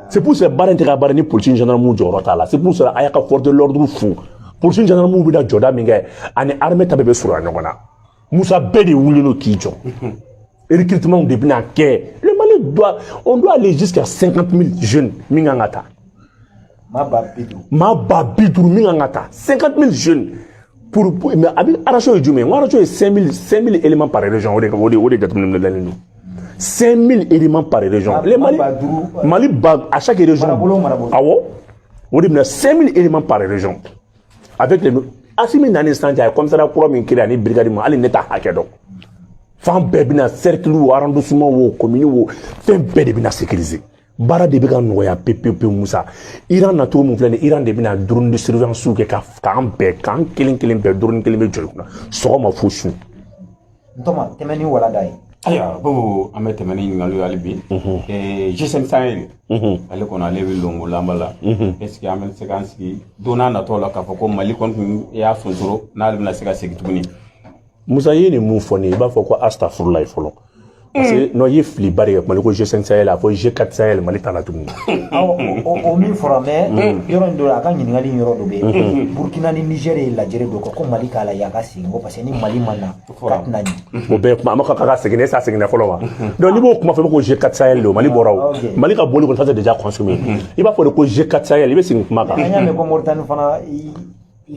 c'est pour ça baara in tɛ ka baara ni policiers gendarmes jɔyɔrɔ t'a la c'est pour ça a y'a ka force de l'ordre fo policiers gendarmes bɛ da jɔda min kɛ ani armée ta bɛɛ bɛ surun ɲɔgɔn na Moussa bɛɛ de wulilen k'i jɔ recrutement de bɛna kɛ le Mali on doit aller jusqu'à 50 000 jeunes min kan ka taa maa ba 50 min kan ka taa 50 000 jeunes pour mais a bɛ arrachon ye jumɛn ye n ko arrachon ye 5 000 éléments par région o de jateminɛlen don 5 000 éléments par région. Mali à chaque région. On dit 5 000 éléments par région. Avec les Assimi Nani Sanja, comme ça, la cour min kiri ani brigade ma ali neta hakedo. Fan bebina cercle ou arrondissement ou commune ou fin bébé bina sécurisé. Bara de bega noya PPP Moussa. Iran na to mon flene Iran de bina drone de surveillance ou ke ka be kan killing be drone killing be joluna. So ma foshu. Ntoma temeni wala dai. Aya bo ame temeni ngalu alibi G5 Sahel ale kono ale bi longo lambala est-ce que amen séquence ki dona na to la ka ko Mali kon ya fonsoro na ale na séquence ki tuguni Moussa yene mu foni ba fo ko astaghfirullah folo parce que no ye fli bari Mali ko G5 Sahel a fo G4 Sahel Mali tala tuguni o min fora mais yoro ndo aka nyingali yoro do be Burkina ni Niger la jere do ko Mali kala ya ka singo parce que ni Mali mana katna ni o be kuma maka ka segine sa segine folo ma donc ni bo kuma fo ko G4 Sahel do Mali boraw Mali ka boli ko ça déjà consommé il va faut ko G4 Sahel il be sing kuma ka anya me ko Mauritanie fana i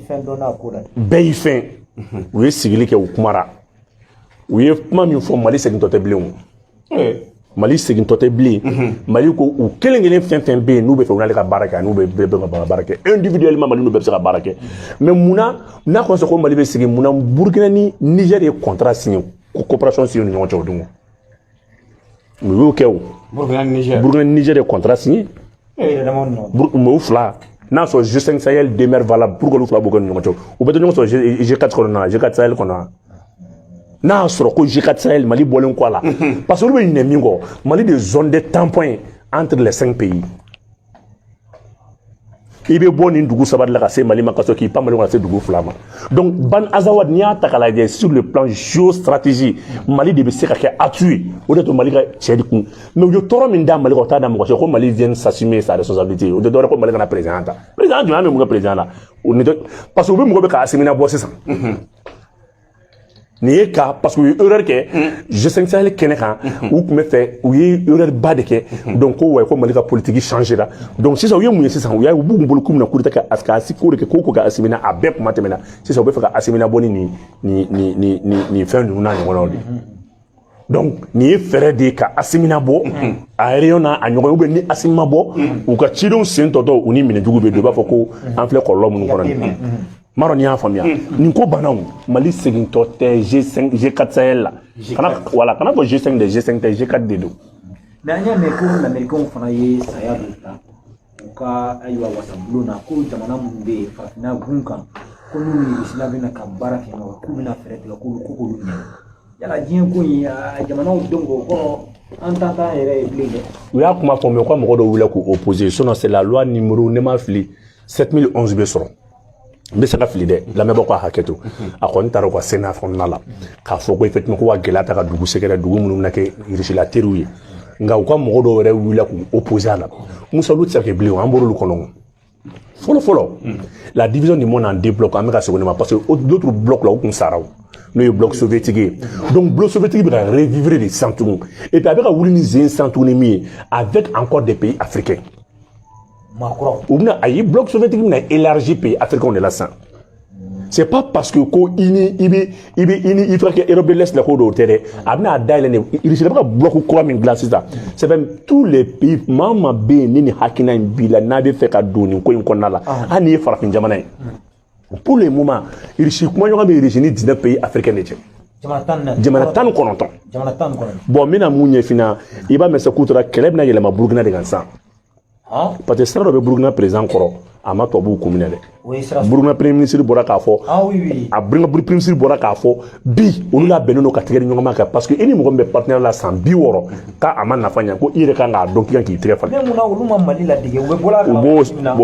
fin dona ko da be i fin oui sigili ke o kumara oui kuma min fo Mali segin to te bilen Mali segintɔ tɛ bilen Mali ko u kelen fɛn fɛn bɛ yen n'u bɛ fɛ u n'ale ka baara kɛ n'u bɛ baara kɛ individuellement Mali n'u bɛɛ bɛ se ka baara kɛ mais munna n'a ko ko Mali bɛ segin munna Burkina ni Niger ye contrat signé coopération signé ni ɲɔgɔn cɛ o don mu y'o kɛ o Burkina ni Niger ye contrat signé mais u fila n'a sɔrɔ G5 Sahel demeure valable pour que olu fila b'u kɛ ni ɲɔgɔn cɛ u bɛ to ɲɔgɔn sɔrɔ G4 kɔnɔna G4 Sahel kɔnɔ n'a sɔrɔ ko G4 Sahel Mali bɔlen kɔ a la parce que olu bɛ ɲinɛ min kɔ Mali de zone de tampon entre les 5 pays i bɛ bɔ nin dugu saba de la ka se Mali ma ka sɔrɔ k'i pan Mali ka se dugu fila ma donc Ban Azawad n'i y'a ta k'a lajɛ sur le plan géostratégie Mali de bɛ se ka kɛ appui o de to Mali ka cɛ di kun mais u ye tɔɔrɔ min da Mali kan o t'a da mɔgɔ si ko Mali vienne s'assumer sa responsabilité o tɛ dɔwɛrɛ ko Mali kana président ta président jumɛn bɛ mun kɛ président la parce que u bɛ mɔgɔ bɛ ka Asimina bɔ sisan nin ye ka parce que u ye erreur kɛ G5 Sahel kɛnɛ kan u tun bɛ fɛ u ye erreur ba de kɛ donc ko ouais ko Mali ka politique changé la donc sisan u ye mun ye sisan u y'a u b'u bolo k'u bɛna coup d'état kɛ ka ko de kɛ ko ka Asimina a bɛɛ kuma tɛmɛna sisan u bɛ fɛ ka Asimina bɔ ni fɛn ninnu n'a ɲɔgɔnnaw de donc nin ye fɛɛrɛ de ye ka Asimina bɔ a réunion n'a a ɲɔgɔn ou bien ni Asimina bɔ u ka cidenw sen tɔtɔ u ni minɛjugu bɛ don i b'a fɔ ko an filɛ kɔlɔlɔ minnu kɔnɔ nin Maro ni y'a faamuya nin ko bannaw Mali segintɔ tɛ G5 G4 Sahel la kana fɔ G5 de G5 tɛ G4 de don mais an y'a mɛn ko l'Américain fana ye saya dɔ ta u ka ayiwa wasabulon na ko jamana minnu bɛ yen farafinna gun kan ko n'u ni Russie bɛna ka baara kɛ ɲɔgɔn k'u bɛna fɛɛrɛ tigɛ k'olu minɛ yala diɲɛ ko in jamanaw dɔn k'o kɔrɔ an ta t'an yɛrɛ ye bilen dɛ u y'a kuma fɔ mais u ka mɔgɔ dɔw wuli k'u opposer sinon c'est la loi numéro ne ma fili 7011 bɛ sɔrɔ n bɛ se ka fili dɛ lamɛnbagaw ka hakɛ to a kɔni taara u ka Sénat kɔnɔna la k'a fɔ ko effectivement ko ka gɛlɛya ta ka dugu sɛgɛrɛ dugu minnu bɛna kɛ Russie teriw ye nka u ka mɔgɔ dɔw yɛrɛ wulila k'u opposer a la Musa olu tɛ se ka kɛ bilen an bɔr'olu kɔnɔ fɔlɔ la division du monde en deux blocs an bɛ ka segin o de ma parce que d'autres blocs là u tun sara o n'o ye bloc soviétique ye donc bloc soviétique bɛ ka revivre de sisan tugun et puis a bɛ ka wuli ni zen sisan tuguni min ye avec encore des pays africains ou bien ayi bloc soviétique n'a élargi pays africains de la sang c'est pas parce que ko ini faut que Europe de l'Est la ko do tere abna daile ne il se pas bloc ko min glace ça c'est même tous les pays mama be ni hakina bila na be fait ka doni ko in konna la ani farafin jamana pour le moment il se kuma nyoga be ni 19 pays africains ne jamana tan kononton bon mina munye fina iba mesa kutura kelebna yelema Burkina de gansan parce que sara dɔ bɛ Burkina président kɔrɔ a ma tubabuw commune dɛ Burkina premier ministre bɔra k'a fɔ a Burkina premier ministre bɔra k'a fɔ bi olu la bɛnnen don ka tigɛ di ɲɔgɔn ma kan parce que i ni mɔgɔ min bɛ partenaire la san 60 k'a ma nafa ɲɛ ko i yɛrɛ kan k'a dɔn k'i kan k'i tigɛ falen mais munna olu ma Mali ladege u bɛ bɔla a kama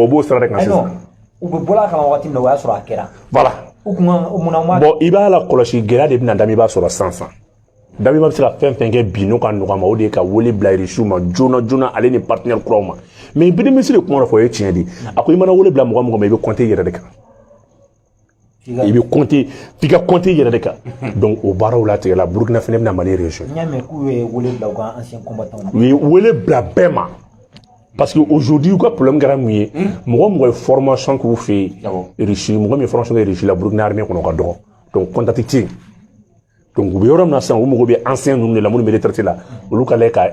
u b'o sira de kan sisan u bɛ bɔla a kama waati min na o y'a sɔrɔ a kɛra voilà bon i b'a la kɔlɔsi gɛlɛya de bɛna dami i b'a sɔrɔ sansan Dabi bɛ se ka fɛn fɛn kɛ bi n'o ka nɔgɔ ma o de ye ka wele bila Russie ma joona ale ni partenaire kuraw ma mais premier ministre de kuma dɔ fɔ o ye tiɲɛ de a ko i mana wele bila mɔgɔ mɔgɔ ma i bɛ compter i yɛrɛ de kan i bɛ compter f'i ka compter i yɛrɛ de kan donc o baaraw latigɛ la Burkina fana bɛna Mali région n y'a mɛn k'u ye wele bila u ka ancien combattants u ye wele bila bɛɛ ma parce que aujourd'hui u ka problème kɛra mun ye mɔgɔ ye formation k'u fɛ yen Russie mɔgɔ min ye formation kɛ Russie la Burkina armée kɔnɔ ka dɔgɔ donc contact tɛ yen donc u bɛ yɔrɔ min na sisan u mago bɛ ancien ninnu de la minnu bɛ retraité la olu ka lajɛ ka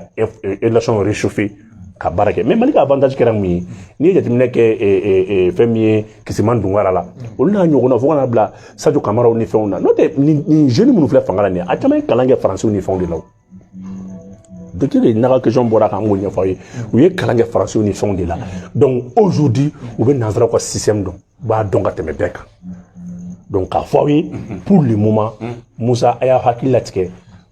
relation réchauffer ka baara kɛ mais Mali ka avantage kɛra mun ye n'i ye jateminɛ kɛ fɛn min ye Kisiman Dungara la olu n'a ɲɔgɔnna fo ka na bila Sadio Kamaraw ni fɛnw na n'o tɛ nin jeune minnu filɛ fanga la nin ye a caman ye kalan kɛ Faransiw ni fɛnw de la docteur de naga question bɔra k'an k'o ɲɛfɔ aw ye u ye kalan kɛ Faransiw ni fɛnw de la donc aujourd'hui u bɛ nanzaraw ka système dɔn u b'a dɔn ka tɛmɛ bɛɛ kan donc k'a fɔ aw ye pour le moment Musa a y'a hakili latigɛ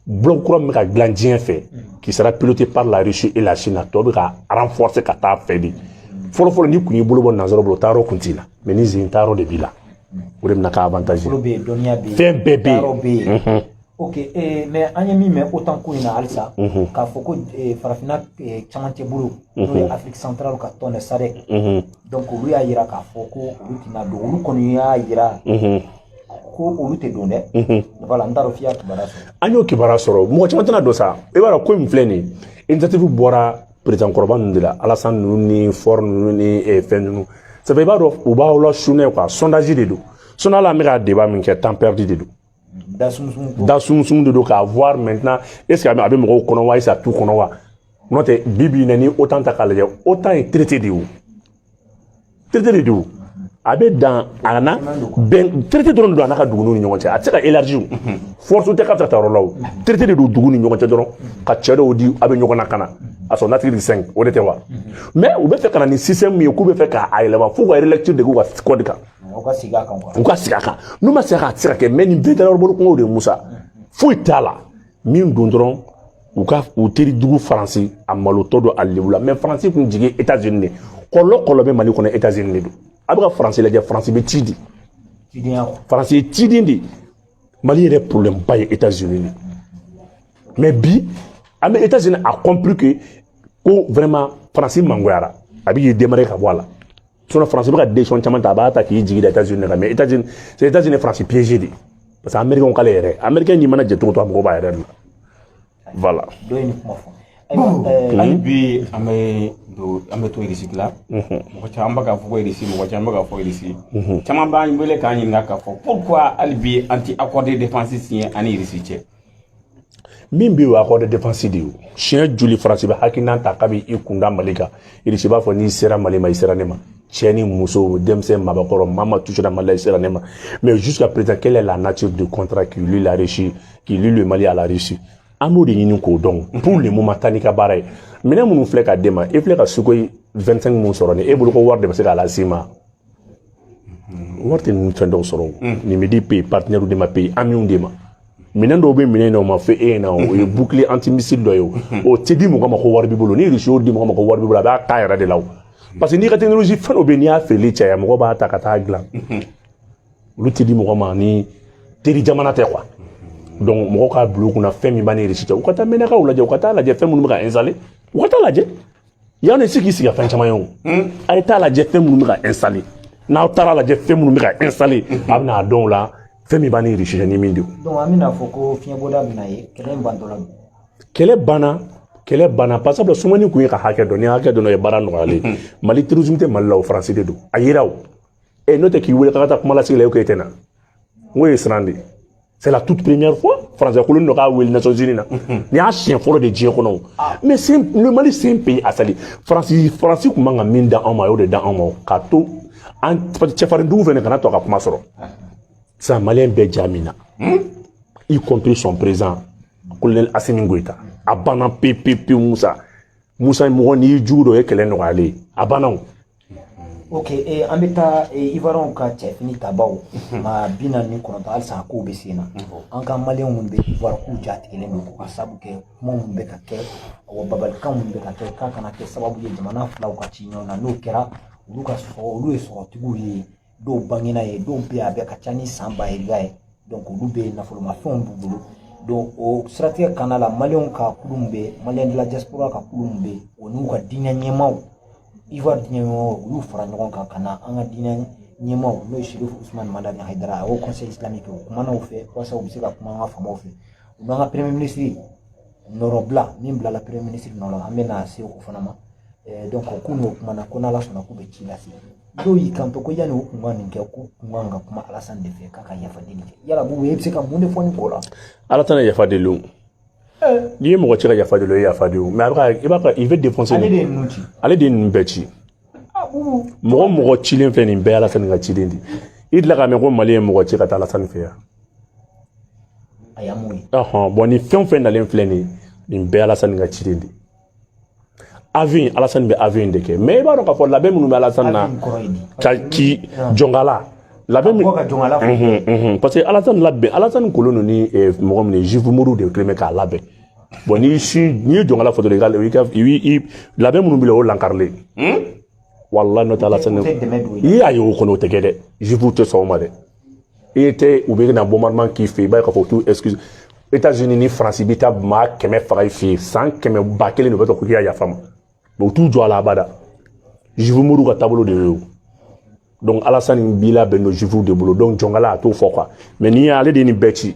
bloc kura min bɛ ka dilan diɲɛ fɛ qui sera piloté par la Russie et la Chine tɔ bɛ ka renforcer ka taa fɛ de fɔlɔ ni kun y'i bolo bɔ nanzaraw bolo taayɔrɔ kun t'i la mais ni zen taayɔrɔ de b'i la o de bɛna k'a avantage fɛn bɛɛ bɛ yen ok mais an ye min mɛn OTAN ko in na halisa k'a fɔ ko farafinna camancɛ bolo n'o ye Afrique centrale ka tɔn de SADC donc olu y'a yira k'a fɔ ko olu tɛna don olu kɔni y'a yira ko olu tɛ don dɛ voilà n t'a dɔn f'i y'a kibaruya sɔrɔ an y'o kibaruya sɔrɔ mɔgɔ caman tɛna don sa i b'a dɔn ko in filɛ nin ye initiative bɔra président kɔrɔba ninnu de la Alassane ninnu ni Faure ninnu ni fɛn ninnu ça fait i b'a dɔn u b'aw la sunɛ quoi sondage de don sinon hali an bɛ ka débat min kɛ temps perdu de don da sumsum de do ka voir maintenant est-ce que abe mo kono wa isa tout kono wa note bibi nani autant ta kala autant est traité de où abe dans ana ben traité doron do anaka dugunu ni ñonte a tsaka élargi force te ka ta rolaw traité de dugunu ni ñonte doron ka chedo di abe ñogona kana aso natri 5 o de te wa mais ou be fe kana ni système mi ku be fe ka ay leba fu ko lecture de ko ka code ka o ka siga kan no ma sera tsaka ke men ni vétéran bolu ko de Musa fu itala min don doron u ka u teri dugu français a malo todo alibula mais français kun jige États-Unis kolo be mali kono États-Unis do abra français la français be tidi français tidi ndi mali yere problème ba États-Unis mais bi am États-Unis a compris que ko vraiment français mangoyara abi démarrer ka voilà son français ba décision chamanta ba ta ki jigi États-Unis mais États-Unis c'est États-Unis français piégé di parce que américain on kale américain ni mana je to am ko ba yere voilà bi ame to irisi la mo chamba ka fo irisi mo chamba ka fo irisi chama ba mbele ka nyi ngaka fo pourquoi albi anti accord de défense signé ani irisi che min bi wa accord de défense di chien juli france ba hakina ta kabi ikunda malika irisi ba fo ni sera malima isera nema cheni muso demse mabakoro mama toujours dans malais sera nema mais jusqu'à présent quelle est la nature du contrat qui lui l'a reçu qui lui le Mali a la reçu amour de ñinu ko donc pour le moment tanika baray mena munu flek a dema e flek a sukoy 25 mun soro ni e bulu ko warde ba sega la sima warde ni fendo soro ni me di pays partenaire de ma pays amion de ma mena ndo be mena no ma fe e na o e bouclier antimissile do yo o tedi mo ko warbi bulu ni risho di mo ko warbi bulu ba ka yara de law parce que ni ka technologie fa no be ni a fe le cha ya mo ba ta kata glan lu tedi mo ko ma ni teri jamana te quoi donc mo ka bulu kuna femi bani risita ukata mena ka ulaje ukata la je femu nuka installer ukata la je yana siki siki fa chama yon ay ta la je femu nuka installer na tara la je femu nuka installer abna don la femi bani risita ni mindu donc amina foko finya boda mina ye kele bana par exemple sumani ku ka hake do ni hake do no e bara no ale mali tourisme te malla o français de do ayiraw e note ki wule ka ta kuma la sigi le ko etena ngoy srandi. C'est la toute première fois France a colonne n'aura les Nations Unies na ni a chien fort de Dieu kono mais c'est le Mali c'est un pays à sali France comment nga minda en mayo de dans en kato en chefare ndu vene kana to ka kuma soro ça malien be jamina y compris son président colonel Assimi Goïta abana PPP Moussa mo ni judo e kelen no ale abana ok ambita ivaron ka chef ni tabaw ma bina ni kono dal sa ko besina an ka mali mun be ivar ku jati kele ko asabu ke mo mun be ka ke o babal kan mun be ka ke ka kana ke sababu ye jamana flaw ka cinyo na no kera uluka so ulu so tiguyi do bangina ye do be abe ka chani samba e gae donc ulu be na folo ma fon bubulu donc o stratégie kanala malion ka kulumbe malien de la diaspora ka kulumbe onu ka dinya nyemaw Ivoire dinyo ulu fara ñogon kan kana anga dina ñemaw no Chérif Ousmane Madani Haidara au conseil islamique kuma na fait wasa ubisika kuma nga famo fait nga premier ministre norobla mimbla la premier ministre nolo amena se ko fanama donc kuno kuma na kona la sona ku be kilasi do yi kanto ko yani kuma ninge ku kuma nga kuma Alassane de fe kaka yafa deli yala bu webse ka munde foni ko la Alassane yafa delu lié mo tira ya fadi lo ya fadi mais après il veut défoncer allez de nbeti mo chilin fe ni be ala san ga chilindi idla ka me ko malien mo tira ta la san fe ayamoui bon ni fe na len fleni ni be ala san ga chilindi avion ala san be avion de ke mais ba no ka fo la be mu be ala san na ki jongala la be parce que Alassane Kolono ni mo ni jivu muru de kleme ka labe bon ni jonga la photo de gal la be munu bilo lankarle wallahi no Alassane ayo ko no tegede jivu te so ma de était ou bien na bombardement qui fait ba ka photo excuse États-Unis ni France bita ma keme faray fi sans keme bakele no beto ko ya fama bo tout jo ala bada jivu muru ka tableau de donc Alassane Bila ben jivu de boulot donc jongala a tout fort quoi mais ni aller de ni beti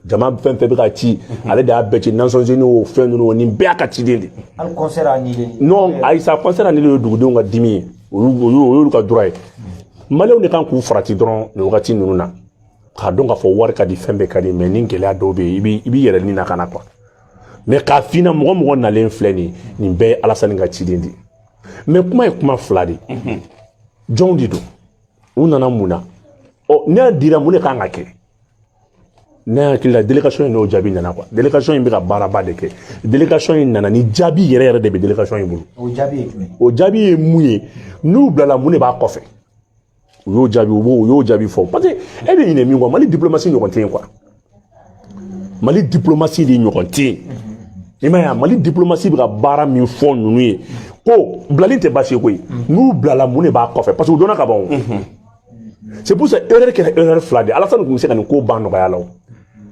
jama fen fe bika ti aller da beti Nations Unies o fen no ni be aka ti dindi al concert ani non ay sa concert ani le dugu nga dimi o ka droit malé on kan ku frati dron le wakati nunu na k'a dɔn k'a fɔ wari ka di fɛn bɛɛ ka di mais ni gɛlɛya dɔw bɛ yen i b'i yɛrɛ ni na ka na quoi mais k'a f'i ɲɛna mɔgɔ mɔgɔ nalen filɛ nin bɛɛ ye Alasani ka ciden de mais kuma ye kuma fila de jɔnw de don u nana mun na ne y'a dira mun de kan ka kɛ ne hakili la délégation in n'o jaabi nana quoi délégation in bɛ ka baaraba de kɛ délégation in nana ni jaabi yɛrɛ yɛrɛ de bɛ délégation in bolo o jaabi ye jumɛn o jaabi ye mun ye n'u bilala mun de b'a kɔfɛ u y'o jaabi fɔ parce que e bɛ ɲinɛ min kɔ Mali diplomatie ɲɔgɔn tɛ yen quoi Mali diplomatie de ɲɔgɔn tɛ yen i m'a ye Mali diplomatie bɛ ka baara min fɔ ninnu ye ko bilali tɛ baasi ye koyi n'u bilala mun de b'a kɔfɛ parce que u dɔnna ka ban o c'est pour ça erreur kɛra erreur fila de Alasani tun bɛ se ka nin ko ban nɔgɔya la o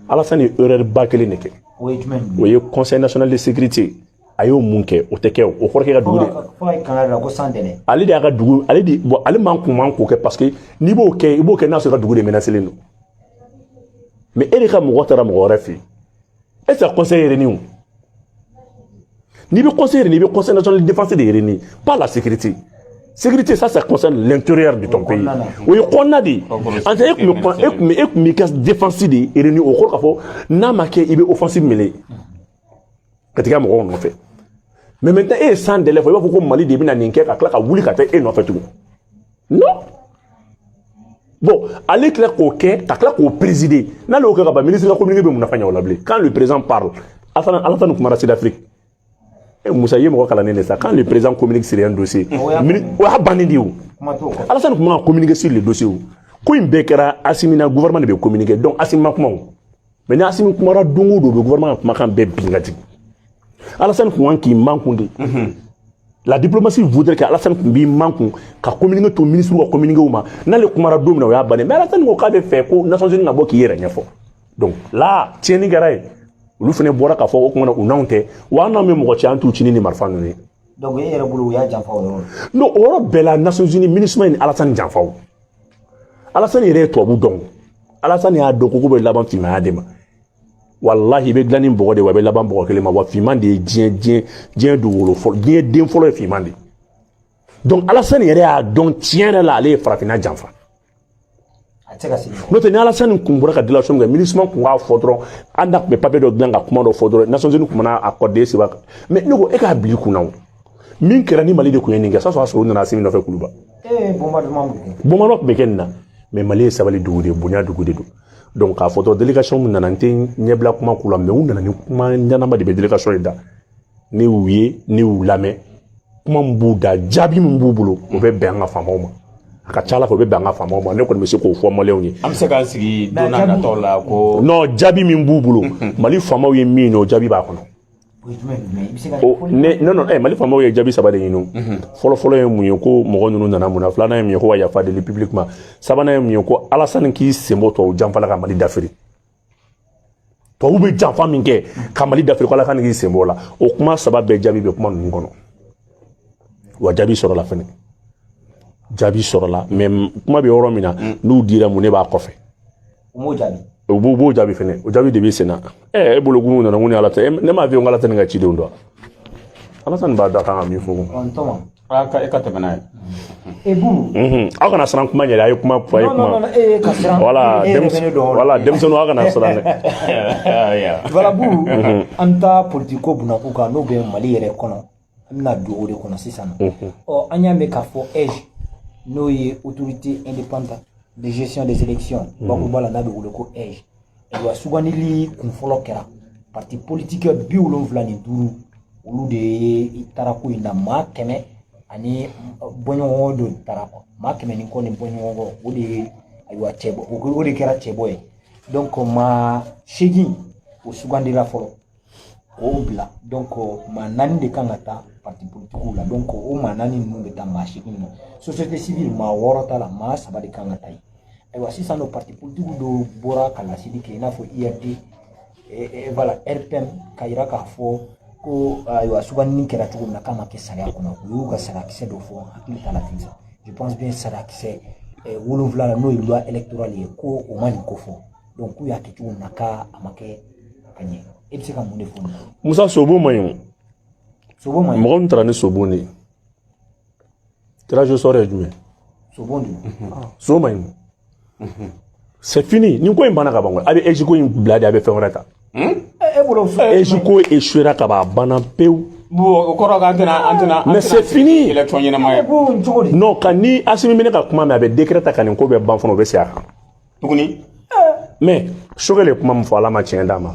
Alasani ye erreur ba kelen de kɛ o ye jumɛn o ye conseil national de sécurité a y'o mun kɛ o tɛ kɛ o kɔrɔ kɛ ka dugu de fo a kan la ko sans délai ale de y'a ka dugu ale de bon ale man k'o kɛ parce que n'i b'o kɛ i b'o kɛ n'a sɔrɔ ka dugu de menacelen don mais e de ka mɔgɔ taara mɔgɔ wɛrɛ fɛ yen est-ce que conseil réuni n'i bɛ conseil réuni i bɛ conseil national de défense de réuni pas la sécurité sécurité ça concerne l'intérieur de ton pays o ye kɔnɔna de ye en fait e kun b'i ka défense de réuni o kɔrɔ k'a fɔ n'a ma kɛ i bɛ offensive mêlée ka tigɛ mɔgɔw nɔfɛ mais maintenant e ye sans délai fɔ i b'a fɔ ko Mali de bɛna nin kɛ ka tila ka wuli ka taa e nɔfɛ tugun non bon ale tila k'o kɛ ka tila k'o présider n'ale y'o kɛ ka ban ministre ka communiqué bɛ mun nafa ɲɛ o la bilen quand le président parle Alassane kumara Sud-Afrique Moussa ye mɔgɔ kalannen de sa quand le président communique sur un dossier o y'a bannen de ye o Alassane kuma ka communiquer sur le dossier o ko in bɛɛ kɛra Assimi na gouvernement de bɛ communiquer donc Assimi ma kuma o mais ni Assimi kumara don o don o bɛ gouvernement ka kumakan bɛɛ bin ka jigin Alassane kun kan k'i mankun de la diplomatie voudrait que Alassane kun b'i mankun ka communiquer to ministre ka communiquer ma n'ale kumara don min na o y'a bannen mais Alassane ko k'a bɛ fɛ ko Nations Unies ka bɔ k'i yɛrɛ ɲɛfɔ donc là tiɲɛni kɛra yen olu fana bɔra k'a fɔ o kumana u n'anw tɛ wa an n'anw bɛ mɔgɔ cɛ an t'u cini ni marifa ninnu ye donc e yɛrɛ bolo u y'a janfa o yɔrɔ non o yɔrɔ bɛɛ la Nations Unies MINUSMA ni Alassane janfa o Alassane yɛrɛ ye tubabu dɔn Alassane y'a dɔn ko bɛ laban finmaya de ma wallahi i bɛ dilan ni bɔgɔ de wa i bɛ laban bɔgɔ kelen ma wa finman de ye diɲɛ dugukolo fɔlɔ diɲɛ den fɔlɔ ye finman de donc Alassane yɛrɛ y'a dɔn tiɲɛ yɛrɛ la ale ye farafinna janfa n'o tɛ ni Alassane kun bɔra ka délégation kɛ MINUSMA kun k'a fɔ dɔrɔn an da tun bɛ papier dɔ dilan ka kuma dɔ fɔ dɔrɔn Nations Unies kun mana accordé seba mais ne ko e k'a bila i kunna o min kɛra ni Mali de kun ye nin kɛ ça sɔrɔ u nana Assimi nɔfɛ kuluba bombardement tun bɛ kɛ nin na mais Mali ye sabali dugu de ye bonya dugu de don donc k'a fɔ dɔrɔn délégation min nana n tɛ ɲɛbila kuma k'u la mais u nana ni kuma ɲanama de bɛ délégation in da ni y'u ye ni y'u lamɛn kuma min b'u da jaabi min b'u bolo o bɛ bɛn an ka faamaw ma a ka ca Ala fɛ o bɛ bɛn an ka faamaw ma ne kɔni bɛ se k'o fɔ maliyɛnw ye an bɛ se k'an sigi don n'a nataw la ko non jaabi min b'u bolo Mali faamaw ye min ye o jaabi b'a kɔnɔ non Mali faamaw ye jaabi saba de ɲini fɔlɔ-fɔlɔ ye mun ye ko mɔgɔ ninnu nana mun na filanan ye mun ye ko ka yafa deli publiquement sabanan ye mun ye ko Alassane k'i sen bɔ tubabu janfa ka Mali dafiri tubabu bɛ janfa min kɛ ka Mali dafiri ko Alassane k'i sen bɔ o la o kuma saba bɛɛ jaabi bɛ kuma ninnu kɔnɔ wa jaabi sɔrɔla fɛnɛ jaabi sɔrɔla mais kuma bɛ yɔrɔ min na n'u dira mun ne b'a kɔfɛ u b'o jaabi fɛnɛ o jaabi de b'i sen na e bolo kun nana kun ni Ala tɛ ne m'a fɔ ko Alassane ka cidenw dɔn Alassane b'a da kan ka min fɔ e ka tɛmɛ n'a ye aw kana siran kuma ɲɛdɛ a ye kuma fɔ a ye kuma voilà denmisɛnninw aw kana siran dɛ voilà Buru an ta politique ko bunakun kan n'o bɛ Mali yɛrɛ kɔnɔ an bɛna don o de kɔnɔ sisan an y'a mɛn k'a fɔ n'o ye autorité indépendante de gestion des élections bakuruba la n'a bɛ wele ko wa sugandili kun fɔlɔ kɛra parti politique 75 olu de taara ko in na maa 100 ani bɔɲɔgɔn dɔ taara quoi maa 100 ni kɔ ni bɔɲɔgɔn o de ye ayiwa cɛbɔ o de kɛra cɛbɔ ye donc maa 8 o sugandila fɔlɔ o bila donc maa 4 de kan ka taa parti politique la donc o maa 4 ninnu bɛ taa maa 8 na société civile maa 6 ta la maa 3 de kan ka taa yen ayiwa sisan o parti politique dɔw bɔra ka laseli kɛ i n'a fɔ IRD voilà RPM ka yira k'a fɔ ko ayiwa sugandili kɛra cogo min na k'a ma kɛ sariya kɔnɔ u y'u ka sarakisɛ dɔ fɔ hakili t'a la ten sa je pense bien sarakisɛ 7 la n'o ye loi électorale ye ko o ma nin ko fɔ donc k'u y'a kɛ cogo min na k'a ma kɛ ka ɲɛ e bɛ se ka mun de fɔ nin na Musa Sobo man ɲi mɔgɔ min taara ni Sobo de ye tirage au sort ye jumɛn Sobo de so man ɲi c'est fini ni ko in bana ka bango abi ejiko in blade abi fe wrata ejiko échouera ka ba bana peu mais c'est fini non kani asimi mine ka kuma me abi décret ka ni ko be ban fono be sia tuguni mais sogele kuma mo fala ma tien dama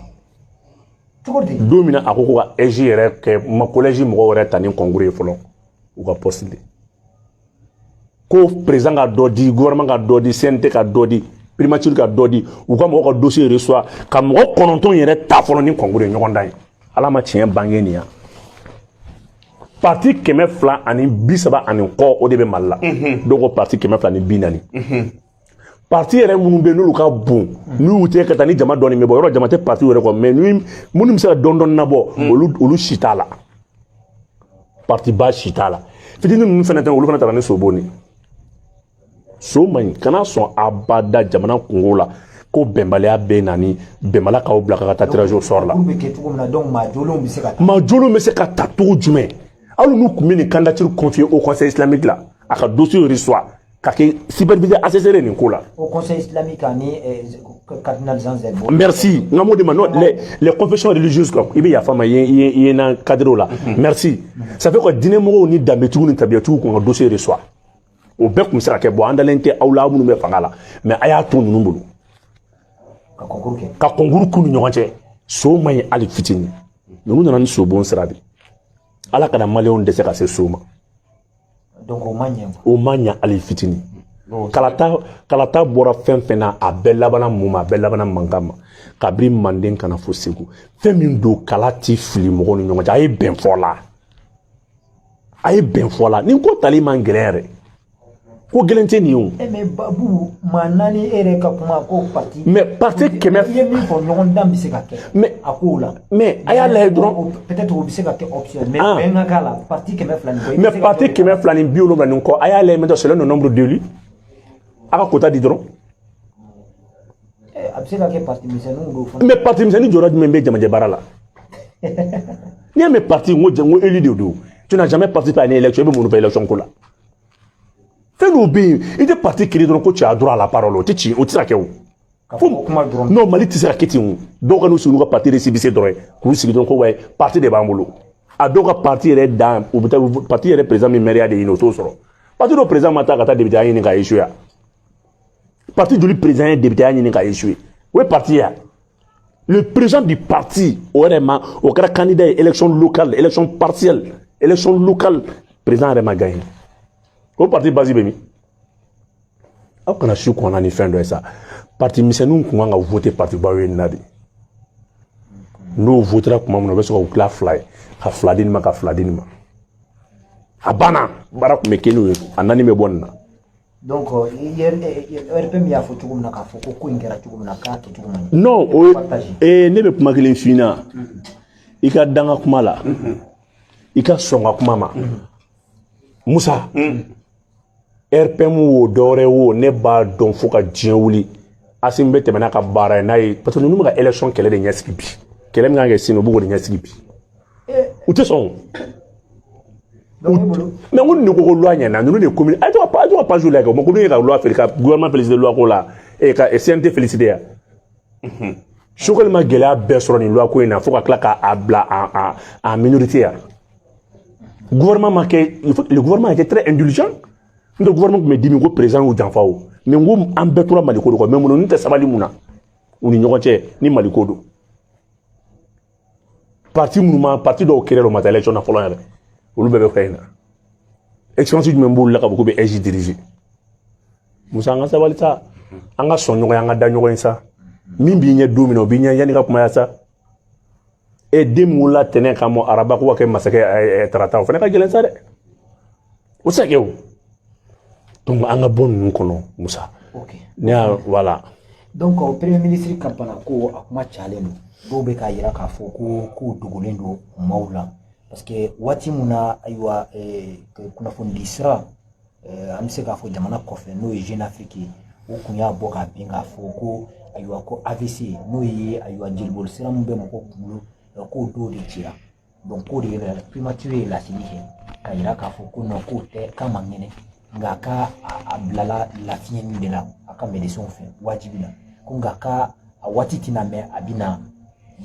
domina akoko ka eji yɛrɛ kɛ ma collège mɔgɔ wɛrɛ ta ni concours ye fɔlɔ u ka poste de ko président ka dɔ di gouvernement ka dɔ di CNT ka dɔ di primature ka dɔ di u ka mɔgɔ ka dossier reçoit ka mɔgɔ 9 yɛrɛ ta fɔlɔ ni concours ye ɲɔgɔn dan ye ala ma tiɲɛ bange nin yan parti 200 ani 30 ani kɔ o de bɛ Mali la dɔw ko parti 200 ani 40 parti yɛrɛ minnu bɛ n'olu ka bon n'u tɛ ka taa ni jama dɔɔni bɛ bɔ yɔrɔ jama tɛ parti wɛrɛ kɔ mais minnu bɛ se ka dɔɔni nabɔ olu si t'a la parti ba si t'a la fitinin ninnu fana tɛ olu fana taara ni sobo ni so man ɲi kana sɔn abada jamana kungo la ko bɛnbaliya bɛ na ni bɛnbaliya k'aw bila ka taa tirage au sort la maajolenw bɛ se ka ta cogo jumɛn hali n'u tun bɛ nin candidature confier au conseil islamique la a ka dossier reçoit ka kɛ superviseur assesseur nin ko la au conseil islamique ani cardinal Jean Zerbo merci ngamo de non les confessions religieuses quoi ibe ya fama y na cadre là merci ça fait quoi dîner mo ni dambetu ni tabiatu ko dossier reçoit au bec comme ça ke bo andalente awla mu me fangala mais aya to nu mbulu ka concours ku ni ñoxante so may ali fitini ñu nana ni so bon sirabi ala kana maléon de se ka se soma donc o manya ali fitini kalata bora fɛn fɛn na a bɛɛ labana mun ma a bɛɛ labana mankan ma kabiri manden kana fo segu fɛn min don kala ti fili mɔgɔw ni ɲɔgɔn cɛ a ye bɛn fɔ la ni ko tali man gɛlɛn yɛrɛ ko gɛlɛn tɛ nin ye o mais babu ma nani ere ka kuma ko parti mais parti kɛmɛ ye min fɔ ɲɔgɔn dan bɛ se ka kɛ mais a ko la mais a y'a lajɛ dɔrɔn peut-être o bɛ se ka kɛ option mais bɛn ka k'a la parti 200 ni mais parti 200 ni 70 ni kɔ a y'a lajɛ maintenant c'est le nombre d'élus aka kota di dɔrɔn a bɛ se ka kɛ parti misɛnninw do fana mais parti misɛnnin jɔyɔrɔ jumɛn bɛ jamajɛ baara la n'i y'a mɛn parti n ko élu de don tu n'as jamais participé à une élection i bɛ mun fɛ élection ko la fɛn dɔw bɛ yen i tɛ parti créé dɔrɔn ko tu as droit à la parole o tɛ ci o tɛ se ka kɛ o non Mali tɛ se ka kɛ ten o dɔw ka n'u sigi n'u ka parti récépissé dɔrɔn ye k'u sigi dɔrɔn ko ouais parti de b'an bolo a dɔw ka parti yɛrɛ dan u bɛ taa parti yɛrɛ président min maire de ɲini o t'o sɔrɔ parti dɔ président ma taa ka taa député ya ɲini k'a échoué parti joli président ye député ya ɲini k'a échoué o ye parti ya le président du parti o yɛrɛ ma o kɛra candidat ye élection locale élection partielle élection locale président yɛrɛ ma gagné o parti base bɛ min aw kana su kɔnna ni fɛn dɔ ye sa parti misɛnninw kun kan ka voter parti baw ye nin na de n'o votera tuma min na o bɛ sɔrɔ k'u tila 2 ye ka 2 di nin ma ka 2 di nin ma a banna baara tun bɛ kɛ n'o ye a 4 bɛ bɔ nin na. donc RPM y'a fɔ cogo min na k'a fɔ ko in kɛra cogo min na k'a kɛ cogo min na. non o ne bɛ kuma kelen f'i ɲɛna i ka danga kuma la i ka sɔn ka kuma ma Musa RPM wo dɔwɛrɛ wo ne b'a dɔn fo ka diɲɛ wuli Asim bɛ tɛmɛ n'a ka baara ye n'a ye parce que ninnu bɛ ka élection kɛlɛ de ɲɛsigi bi kɛlɛ min kan ka kɛ sini u b'o de ɲɛsigi bi u tɛ sɔn mais ko nin ko loi ɲɛna ninnu de commune a to pas jouer la ko ko ne ka loi féliciter ka gouvernement féliciter loi ko la et ka CNT féliciter ya Choguel ma gɛlɛya bɛɛ sɔrɔ nin loi ko in na fo ka tila k'a bila en minorité ya gouvernement ma kɛ le gouvernement était très indulgent le gouvernement tun bɛ dimi ko président y'u janfa o mais n ko an bɛɛ tora Mali ko de kɔ mais mun tɛ sabali mun na u ni ɲɔgɔn cɛ ni Mali ko don parti minnu ma parti dɔw créé o ma taa élection na fɔlɔ yɛrɛ olu bɛɛ bɛ fɛ yen na expérience jumɛn b'olu la ka fɔ k'u bɛ EJ diriger Musa an ka sabali sa an ka sɔn ɲɔgɔn ye an ka da ɲɔgɔn ye sa min b'i ɲɛ don min na o b'i ɲɛ yanni ka kumaya sa den min wolola tɛnɛn ka mɔ araba ko ka kɛ masakɛ tarata o fana ka gɛlɛn sa dɛ o tɛ se ka kɛ o donc an ka bɔ ninnu kɔnɔ Musa ne y'a voilà donc premier ministre ka bana ko a kuma cayalen don dɔw bɛ k'a jira k'a fɔ ko dogolen don maaw la parce que waati min na ayiwa kunnafonidi sira an bɛ se k'a fɔ jamana kɔfɛ n'o ye Jeune Afrique ye o kun y'a bɔ k'a bin k'a fɔ ko ayiwa ko AVC n'o ye ayiwa jeliboli sira min bɛ mɔgɔw kunkolo k'o dɔw de cira donc k'o de ye primature ye laseli kɛ k'a jira k'a fɔ ko non k'o tɛ k'a man kɛnɛ nga ka a bilala lafiyɛni de la a ka médecin fɛ wajibi la ko nga ka a waati tɛna mɛn a bɛna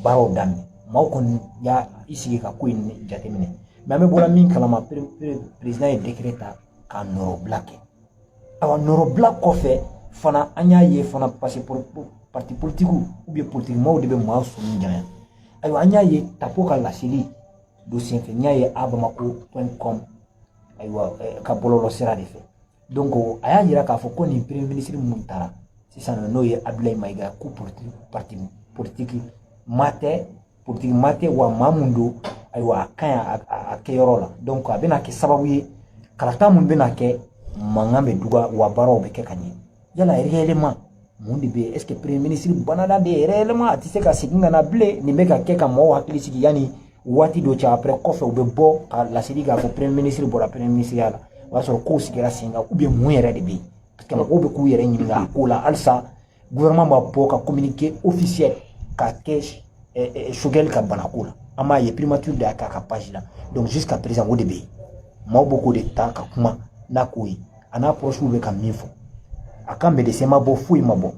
baaraw daminɛ maaw kɔni y'a i sigi ka ko in jateminɛ mais an bɛ bɔra min kalama président ye décret ta ka nɔrɔbila kɛ awa nɔrɔbila kɔfɛ fana an y'a ye fana parce que parti politique ou bien politique maaw de bɛ maa sɔnni janya ayiwa an y'a ye tapo ka laseli do senfɛ n y'a ye abamako.com ayiwa ka bɔlɔlɔ sira de fɛ donc a y'a yira k'a fɔ ko nin premier ministre mun taara sisan n'o ye Abdoulaye Maïga ko parti politique ma tɛ wa maa mun don ayiwa a ka ɲi a kɛyɔrɔ la donc a bɛna kɛ sababu ye kalata mun bɛna kɛ mankan bɛ duga wa baaraw bɛ kɛ ka ɲɛ yala réellement mun de bɛ est ce que premier ministre banada de réellement a tɛ se ka segin ka na bilen nin bɛ ka kɛ ka mɔgɔw hakili sigi yanni waati dɔ cɛ après kɔfɛ u bɛ bɔ ka laseli k'a fɔ premier ministre bɔra premier ministeriya la o b'a sɔrɔ kow sigira sen kan ou bien mun yɛrɛ de bɛ yen parce que mɔgɔw bɛ k'u yɛrɛ ɲininka a ko la halisa gouvernement b'a bɔ ka communiqué officiel k'a kɛ Choguel ka banako la an b'a ye primature de y'a k'a ka page la donc jusqu'à présent o de bɛ yen maaw bɛ k'o de ta ka kuma n'a ko ye a n'a proches bɛ ka min fɔ a ka médecin ma bɔ foyi ma bɔ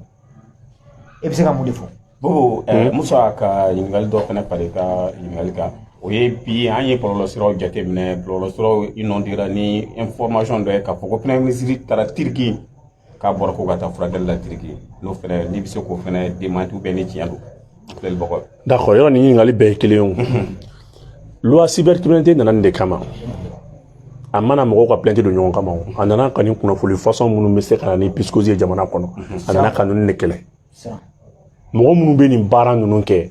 e bɛ se ka mun de fɔ. Bon Musa ka ɲininkali dɔ fana pari ka ɲininkali kan o ye bi an ye bɔlɔlɔ siraw jateminɛ bɔlɔlɔ siraw inondera ni information dɔ ye k'a fɔ ko premier ministre taara Turki k'a bɔra ko ka taa furakɛli la Turki n'o fana n'i bɛ se k'o fana démenti ou bien ni tiɲɛ don filɛlibagaw. D'accord yɔrɔ nin ɲininkali bɛɛ ye kelen ye loi cybercriminalité nana nin de kama a mana mɔgɔw ka plainte don ɲɔgɔn kama a nana ka nin kunnafoni façon minnu bɛ se ka na ni psychose ye jamana kɔnɔ a nana ka ninnu de kɛlɛ mɔgɔ minnu bɛ nin baara ninnu kɛ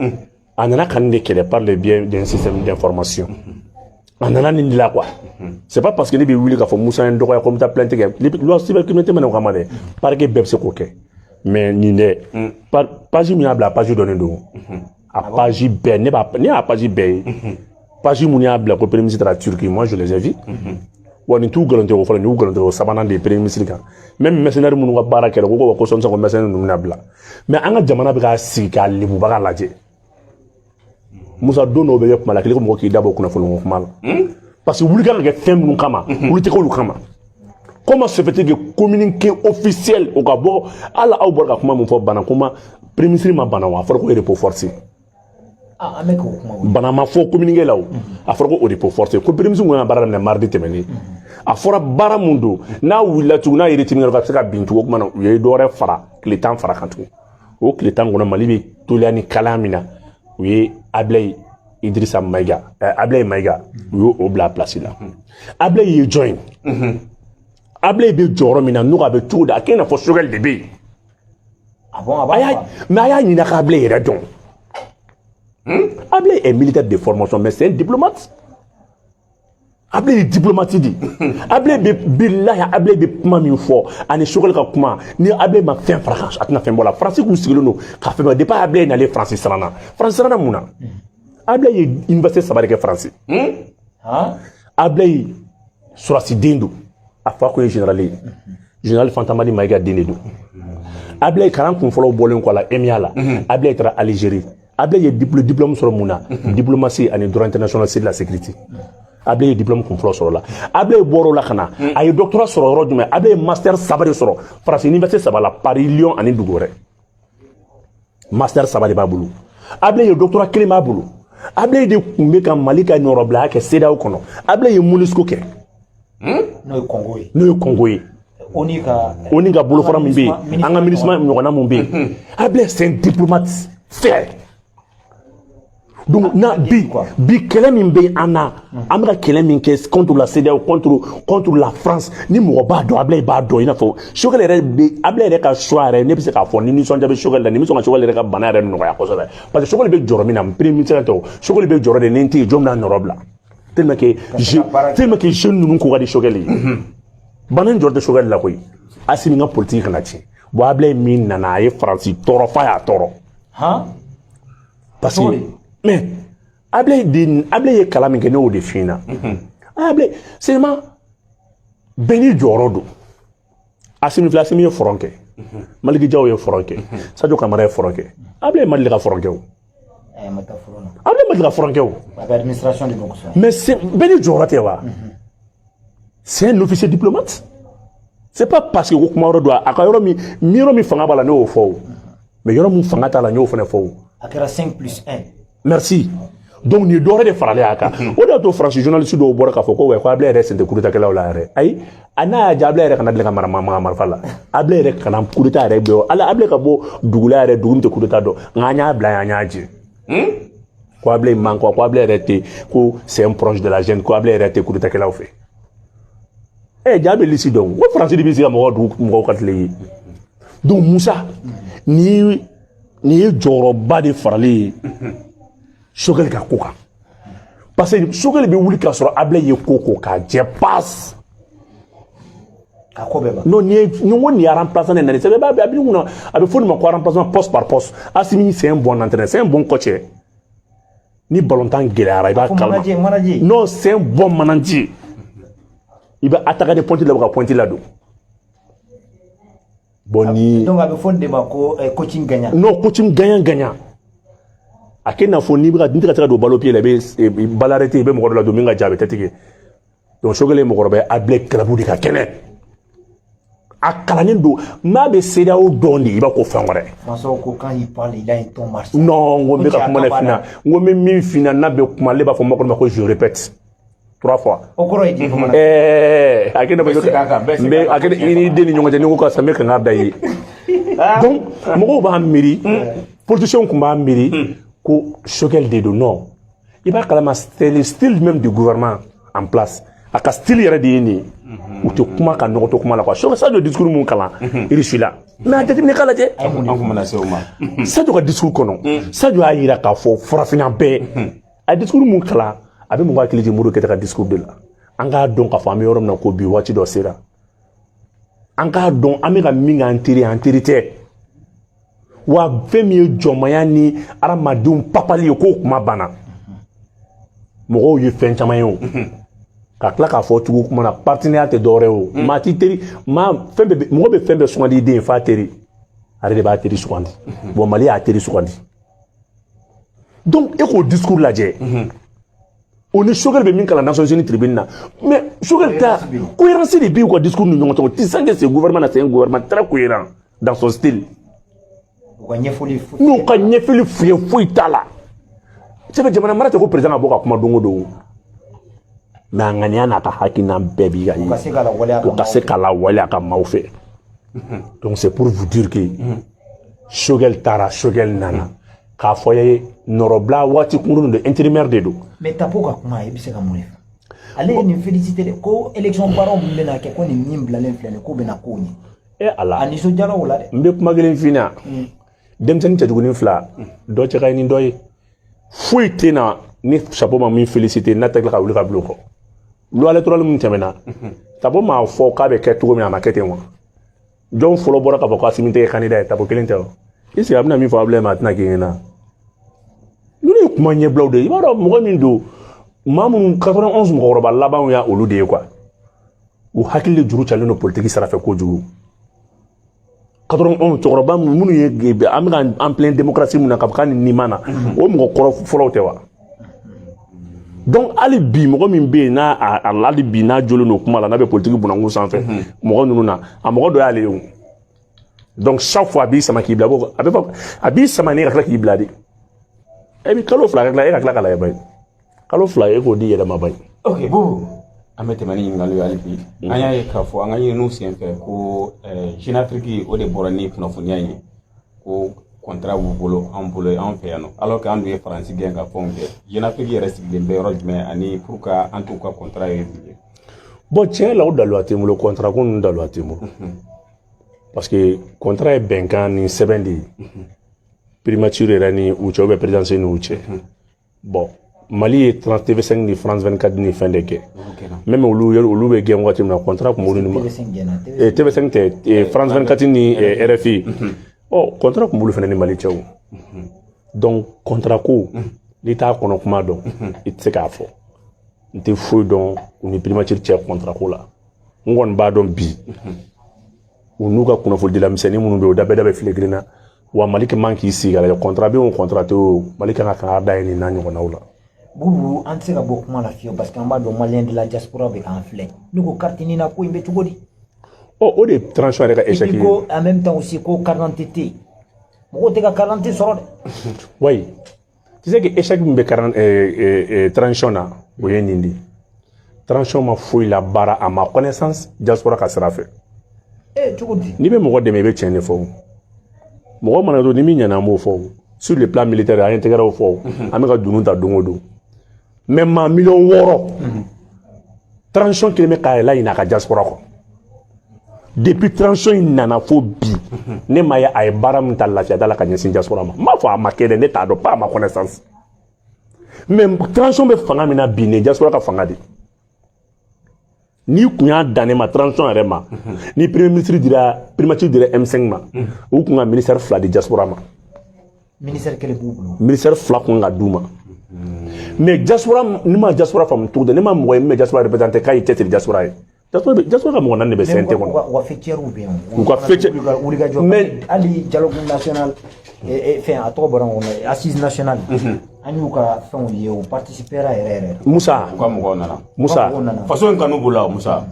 a nana ka nin de kɛlɛ par le biais d'un système d'information a nana nin de la quoi c'est pas parce que ne bɛ wuli k'a fɔ Musa ye n dɔgɔya ko n bɛ taa plainte kɛ loi cybercriminalité mana o kama dɛ parquet bɛɛ bɛ se k'o kɛ mais nin dɛ page min y'a bila page dɔnnen don a page bɛɛ ne y'a page bɛɛ ye page mun y'a bila ko premier ministre taara Turquie moi je les ai vus wa nin t'u galontigɛ o fɔlɔ nin y'u galontigɛ o sabanan de ye premier ministre kan même mercenaire minnu ka baara kɛra ko sɔn ko mercenaire ninnu bɛna bila mais an ka jamana bɛ k'a sigi k'a lebubaga lajɛ Musa don dɔw bɛ kɛ kuma la kelen ko mɔgɔ k'i da bɔ kunnafoni kuma la parce que wuli kan ka kɛ fɛn minnu kama wuli tɛ k'olu kama comment se fait-il que communiqué officiel o ka bɔ hali aw bɔra ka kuma min fɔ bana kuma premier ministre ma bana wa a fɔra ko repos forcé bana ma fɔ communiqué la o a fɔra ko o repos forcé ko premier ministre ka baara daminɛ mardi tɛmɛnen a fɔra baara mun don n'a wulila tugun n'a yɛrɛ timinan ka se ka bin tugun o kuma na u ye dɔwɛrɛ fara tile 10 fara kan tugun o tile 10 kɔnɔ Mali bɛ toliya ni kalaya min na u ye Ablaye Idrissa Maïga Ablaye Maïga u y'o bila place la Ablaye ye jɔn ye Ablaye bɛ jɔyɔrɔ min na n'o a bɛ cogo di a kɛ i n'a fɔ Choguel de bɛ yen mais a y'a ɲininka k'Ablaye yɛrɛ dɔn Ablaye est militaire de formation mais c'est un diplomate Ablaye est diplomate di Ablaye bɛ kuma min fɔ ani Choguel ka kuma ni Ablaye ma fɛn fara a tɛna fɛn bɔ la France k'u sigilen don ka fɛn bɔ depuis Ablaye nalen France siranna mun na Ablaye ye université 3 de kɛ France Ablaye sɔrɔsi den don a fa ko ye général ye général Fantamadi Maïga den de don Ablaye kalan kun fɔlɔ bɔlen kɔ la EMIA la Ablaye taara Algérie Ablaye ye diplôme sɔrɔ mun na diplomatie ani droit international c'est de la sécurité Ablaye ye diplôme kun fɔlɔ sɔrɔ la Ablaye bɔr'o la ka na a ye doctorat sɔrɔ yɔrɔ jumɛn Ablaye ye master 3 de sɔrɔ France université 3 la Paris Lyon ani dugu wɛrɛ master 3 de b'a bolo Ablaye ye doctorat 1 b'a bolo Ablaye de kun bɛ ka Mali ka ɲɔrɔbilaya kɛ CEDEAO kɔnɔ Ablaye ye MONUSCO kɛ n'o ye Congo ye ONU ka bolofara min bɛ yen an ka MINUSMA ɲɔgɔnna mun bɛ yen Ablaye c'est un diplomate fier donc bi kɛlɛ min bɛ an na an bɛ ka kɛlɛ min kɛ contre la CEDEAO contre la France ni mɔgɔ b'a dɔn Ablaye b'a dɔn i n'a fɔ Choguel yɛrɛ bɛ Ablaye yɛrɛ ka choix yɛrɛ ne bɛ se k'a fɔ ni nisɔndiya bɛ Choguel la ni bɛ sɔn ka Choguel yɛrɛ ka bana yɛrɛ nɔgɔya kosɛbɛ parce que Choguel bɛ jɔyɔrɔ min na premier ministre tɛ o Choguel bɛ jɔyɔrɔ de ni n tɛ yen jɔn bɛna nɔrɔ bila tellement que jeune ninnu ko ka di Choguel ye bana in jɔyɔrɔ tɛ Choguel la koyi Assimi ka politique kana tiɲɛ bon Ablaye min nana a ye Faransi tɔɔrɔ f'a y'a tɔɔrɔ parce que mais Ablaye ye kalan min kɛ ne y'o de f'i ɲɛna Ablaye seulement bɛɛ n'i jɔyɔrɔ don Assimi ye front kɛ Maliki Diaw ye front kɛ Sadio Kamara ye front kɛ Ablaye ma deli ka front kɛ o Ablaye ma deli ka front kɛ o mais bɛɛ n'i jɔyɔrɔ tɛ wa c'est un officier diplomate c'est pas parce que ko kuma ro do aka yoro mi fanga bala no fo mais yoro mu fanga ta la no fo ne fo akera 5+1 merci donc ni dore de farale aka o da to France journaliste do bora ka fo ko we ko able reste de coup d'état kala wala re ay ana ja able re kana de ka mara fala able re kana coup d'état re be ala able ka bo dugula re dugum te coup d'état do nganya bla nya ji ko able man ko able rete ko c'est un proche de la jeune ko able rete coup d'état kala fait jabe lisi donc o France di bisi mo du mo katle donc Moussa ni joro ba de farale Choguel ka koka parce que Choguel be wuli ka soro able ye koko ka je passe ka ko beba non ni woni remplaçant na ni c'est ba abi nguna abi foni ma ko remplacement poste par poste Assimi c'est un bon entraîneur c'est un bon coach ni ballontan gelara iba calma non c'est un bon manager il va attaquer des points là pointer là do boni donc avec fond de bako coaching gagnant non coaching gagnant akena fo ni bra ndika tra do balo pied là be balarete be mo ko la do minga jabe tetike donc Choguel mo ko be able klabu de ka kene akalanen do ma be seda o dondi iba ko fangore maso ko quand il parle il a un ton martial non ngombe ka kuma na fina ngombe mi fina na be kuma le ba fo mako ko je répète 3 fois okoro idi ko mana akena ba mais akena ini deni nyonga ni ko ka sameka ngabda yi donc moko ba miri politicien ko ba miri ko Choguel de do non il va kalama style même du gouvernement en place aka style yere de ni ou te kuma ka no to kuma la quoi Choguel ça de discours mon kala il suis là mais atati ni kala je ça de discours kono ça do ayira ka fo frafina be a discours mon kala abe mo wakili je muro keta ka discours de la anga don ka fami yorom na ko bi wati do sera anga don amega minga antiri wa femi jomaya ni aramadum papali ko kuma bana mo yu fen chamayo ka kla ka fo tugu kuma na partenaire te dore o ma ti teri ma fembe mo be fembe sondi de fa teri are de ba teri sondi bo mali a teri sondi donc e ko discours la je on est Choguel be min kala Nations Unies tribune na mais Choguel ta cohérence de bi ko discours nous nyonto ti sangue ce gouvernement c'est un gouvernement très cohérent dans son style nous ka nyefeli fouy tala c'est que jamana mara te ko président aboka kuma dongo do na ngania na ka hakina bebi ga yi ko kase kala wala ka maufe donc c'est pour vous dire que Choguel tara Choguel nana ka foye norobla wati kunu de intérimaire de do mais tapoka kuma ebise ka mule ale ni féliciter ko élection baron mbena ke ko ni nimbla l'enflene ko bena ko ni e ala ani so jara wala de mbe kuma gelen fina demsen taduguni fla do ci kay ni doy fuite na ni chapeau ma mi féliciter na tek la ka wuli ka bloko lo électoral mun temena tabo ma fo ka be ke tugo mi na makete mo jon folo bora ka ko Assimi te candidat tabo kelen te isi abna mi problème atna kina lolu kuma nye blaw de ibaro mo min do mamun 91 mo roba laban ya olu de quoi u hakile juru chaleno politique sara fe ko juru 91 toroba munu ye amga en plein démocratie muna kapkan ni mana o mo ko folo te wa donc ali bi mo min be na ali bi na jolo no kuma la na be politique bunangu sans fait mo nunu na amogo do ya le yo donc chaque fois bi sama ki blabo abi sama ne rakla ki bladi e bi kalo fla rakla kala ya bay kalo fla e ko di yeda ma bay ok bu amete mani ngalu alipi anya e ka fo anga yinu sienfe ko Jeune Afrique o de borani kuna funyanye ko contrat bu bolo en fait no alors que andu e France gen ka fonke Jeune Afrique reste de mbero mais ani pour ka en tout cas contrat e bon tiens là où dans le le contrat qu'on dans le parce que contrat est benkan ni 70 primature rani ou tu as présidence ni uche bon Mali est 30 TV5 ni France 24 ni fin de ke même olu be gen wati na contrat ko molu ni TV5 et France 24 ni RFI oh contrat ko molu fene ni Mali chaw donc contrat ko l'état kono kuma don itse ka fo nte fo don ni primature che contrat ko la ngon ba don bi unuka kuna fo de la miseni munu be dabe filegrina wa Mali ke manki sigala contrat be on contrat to Mali ka ka da ni na nyoko na wala bubu anse ka bokuma la fio parce que amba do malien de la diaspora be kan flé nuko kartini na ko imbe tugodi Oh, o de transition yɛrɛ ka échec ye. En même temps aussi ko carte d'identité mɔgɔw tɛ ka carte d'identité sɔrɔ dɛ. Oui, tu sais que échec min bɛ transition na o ye nin de. Transition ma foyi la baara à ma connaissance diaspora ka sira fɛ. Cogo di? N'i bɛ mɔgɔ dɛmɛ i bɛ tiɲɛ de fɔ. Mɔgɔ mana to ni min ɲɛna an b'o fɔ. Sur le plan militaire an ye tɛgɛrɛw fɔ. An bɛ ka dunu ta don o don. Mais maa 600,000 transition kelen bɛ k'a yɛlɛ ɲinɛ a ka diaspora kɔ. Depuis transition in nana fo bi ne ma ye a ye baara min ta lafiya da la ka ɲɛsin diaspora ma. N b'a fɔ a ma kɛ dɛ ne t'a dɔn pas à ma connaissance. Mais transition bɛ fanga min na bi nin diaspora ka fanga de. Ni kun y'a dan ne ma transition yɛrɛ ma ni premier ministre dira primature dira M5 ma u kun ka ministère 2 di diaspora ma. Ministère kelen b'u bolo. Ministère 2 kun ka d'u ma. Mais diaspora ni ma diaspora faamu cogo de ne ma mɔgɔ ye min bɛ diaspora représenter k'a ye cɛsiri diaspora ye. Diaspora ka mɔgɔ naani de bɛ CNT kɔnɔ. U ka fêtières bɛ yen. U ka fêtières. Mais hali dialogue national fɛn a tɔgɔ bɔra n kɔnɔ assise nationale. An y'u ka fɛnw ye o participera yɛrɛ. Musa. U ka mɔgɔw nana. Musa. Faso in kanu b'u la Musa.